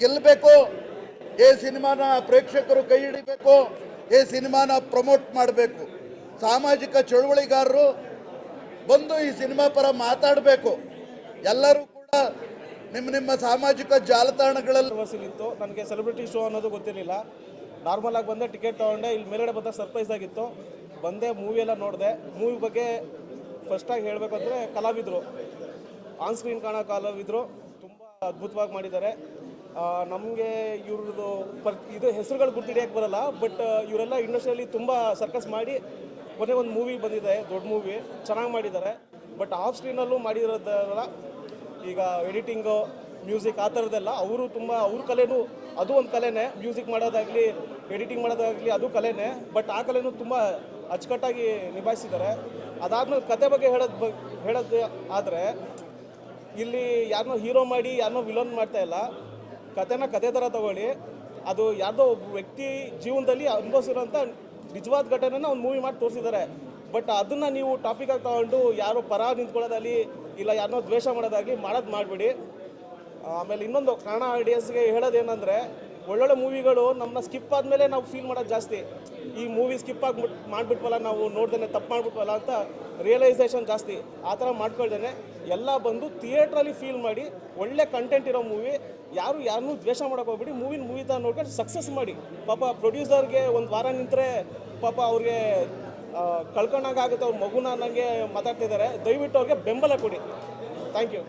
S12: ಗೆಲ್ಲಬೇಕು, ಈ ಸಿನಿಮಾನ ಪ್ರೇಕ್ಷಕರು ಕೈ ಹಿಡಿಬೇಕು, ಈ ಸಿನಿಮಾನ ಪ್ರಮೋಟ್ ಮಾಡಬೇಕು. ಸಾಮಾಜಿಕ ಚಳುವಳಿಗಾರರು ಬಂದು ಈ ಸಿನಿಮಾ ಪರ ಮಾತಾಡಬೇಕು. ಎಲ್ಲರೂ ಕೂಡ ನಿಮ್ಮ ಸಾಮಾಜಿಕ ಜಾಲತಾಣಗಳಲ್ಲಿ
S8: ಇತ್ತು. ನನಗೆ ಸೆಲೆಬ್ರಿಟಿ ಶೋ ಅನ್ನೋದು ಗೊತ್ತಿರಲಿಲ್ಲ. ನಾರ್ಮಲ್ ಆಗಿ ಬಂದೆ, ಟಿಕೆಟ್ ತೊಗೊಂಡೆ. ಇಲ್ಲಿ ಮೇಲ್ಗಡೆ ಬಂದಾಗ ಸರ್ಪ್ರೈಸ್ ಆಗಿತ್ತು. ಬಂದೆ, ಮೂವಿ ಎಲ್ಲ ನೋಡಿದೆ. ಮೂವಿ ಬಗ್ಗೆ ಫಸ್ಟಾಗಿ ಹೇಳಬೇಕು ಅಂದರೆ, ಕಲಾವಿದರು ಆನ್ ಸ್ಕ್ರೀನ್ ಕಾಣೋ ಕಲಾವಿದರು ತುಂಬ ಅದ್ಭುತವಾಗಿ ಮಾಡಿದ್ದಾರೆ. ನಮಗೆ ಇವ್ರದ್ದು ಇದು ಹೆಸರುಗಳು ಗುರ್ತಿಡಿಯೋಕ್ಕೆ ಬರಲ್ಲ, ಬಟ್ ಇವರೆಲ್ಲ ಇಂಡಸ್ಟ್ರಿಯಲ್ಲಿ ತುಂಬ ಸರ್ಕಸ್ ಮಾಡಿ ಕೊನೆಗೆ ಒಂದು ಮೂವಿ ಬಂದಿದೆ, ದೊಡ್ಡ ಮೂವಿ, ಚೆನ್ನಾಗಿ ಮಾಡಿದ್ದಾರೆ. ಬಟ್ ಆಫ್ ಸ್ಕ್ರೀನಲ್ಲೂ ಮಾಡಿರೋದಲ್ಲ, ಈಗ ಎಡಿಟಿಂಗು, ಮ್ಯೂಸಿಕ್ ಆ ಥರದ್ದೆಲ್ಲ ಅವರು ತುಂಬ ಅವ್ರ ಕಲೆನೂ, ಅದು ಒಂದು ಕಲೆನೇ. ಮ್ಯೂಸಿಕ್ ಮಾಡೋದಾಗಲಿ, ಎಡಿಟಿಂಗ್ ಮಾಡೋದಾಗಲಿ ಅದು ಕಲೆನೇ. ಬಟ್ ಆ ಕಲೆನೂ ತುಂಬ ಅಚ್ಚುಕಟ್ಟಾಗಿ ನಿಭಾಯಿಸಿದ್ದಾರೆ. ಅದಾದ್ಮೇಲೆ ಕತೆ ಬಗ್ಗೆ ಹೇಳೋದು ಆದರೆ, ಇಲ್ಲಿ ಯಾರನ್ನೋ ಹೀರೋ ಮಾಡಿ ಯಾರನ್ನೋ ವಿಲನ್ ಮಾಡ್ತಾ ಇಲ್ಲ. ಕತೆನ ಕತೆ ಥರ ತಗೊಳ್ಳಿ. ಅದು ಯಾವುದೋ ಒಬ್ಬ ವ್ಯಕ್ತಿ ಜೀವನದಲ್ಲಿ ಅನುಭವಿಸಿರೋಂಥ ನಿಜವಾದ ಘಟನೆನ ಒಂದು ಮೂವಿ ಮಾಡಿ ತೋರಿಸಿದ್ದಾರೆ. ಬಟ್ ಅದನ್ನು ನೀವು ಟಾಪಿಕಾಗಿ ತಗೊಂಡು ಯಾರೋ ಪರ ನಿಂತ್ಕೊಳ್ಳೋದಾಗಲಿ, ಇಲ್ಲ ಯಾರನ್ನೋ ದ್ವೇಷ ಮಾಡೋದಾಗಲಿ ಮಾಡಬೇಡಿ. ಆಮೇಲೆ ಇನ್ನೊಂದು ಕನ್ನಡ ಆಡಿಯನ್ಸ್ಗೆ ಹೇಳೋದೇನೆಂದರೆ, ಒಳ್ಳೊಳ್ಳೆ ಮೂವಿಗಳು ನಮ್ಮನ್ನ ಸ್ಕಿಪ್ ಆದಮೇಲೆ ನಾವು ಫೀಲ್ ಮಾಡೋದು ಜಾಸ್ತಿ. ಈ ಮೂವಿ ಸ್ಕಿಪ್ ಮಾಡಿಬಿಟ್ವಲ್ಲ, ನಾವು ನೋಡ್ದೇ ತಪ್ಪು ಮಾಡಿಬಿಟ್ವಲ್ಲ ಅಂತ ರಿಯಲೈಸೇಷನ್ ಜಾಸ್ತಿ. ಆ ಥರ ಮಾಡ್ಕೊಳ್ದೇನೆ ಎಲ್ಲ ಬಂದು ಥಿಯೇಟ್ರಲ್ಲಿ ಫೀಲ್ ಮಾಡಿ ಒಳ್ಳೆ ಕಂಟೆಂಟ್ ಇರೋ ಮೂವಿ. ಯಾರನ್ನೂ ದ್ವೇಷ ಮಾಡೋಕೆ ಹೋಗ್ಬಿಡಿ. ಮೂವಿ ಥರ ನೋಡ್ಕೊಂಡು ಸಕ್ಸಸ್ ಮಾಡಿ. ಪಾಪ ಪ್ರೊಡ್ಯೂಸರ್ಗೆ ಒಂದು ವಾರ ನಿಂತರೆ ಪಾಪ ಅವ್ರಿಗೆ ಕಳ್ಕೊಂಡಾಗುತ್ತೆ. ಅವ್ರ ಮಗುನ ನನಗೆ ಮಾತಾಡ್ತಿದ್ದಾರೆ. ದಯವಿಟ್ಟು ಅವ್ರಿಗೆ ಬೆಂಬಲ ಕೊಡಿ. Thank you.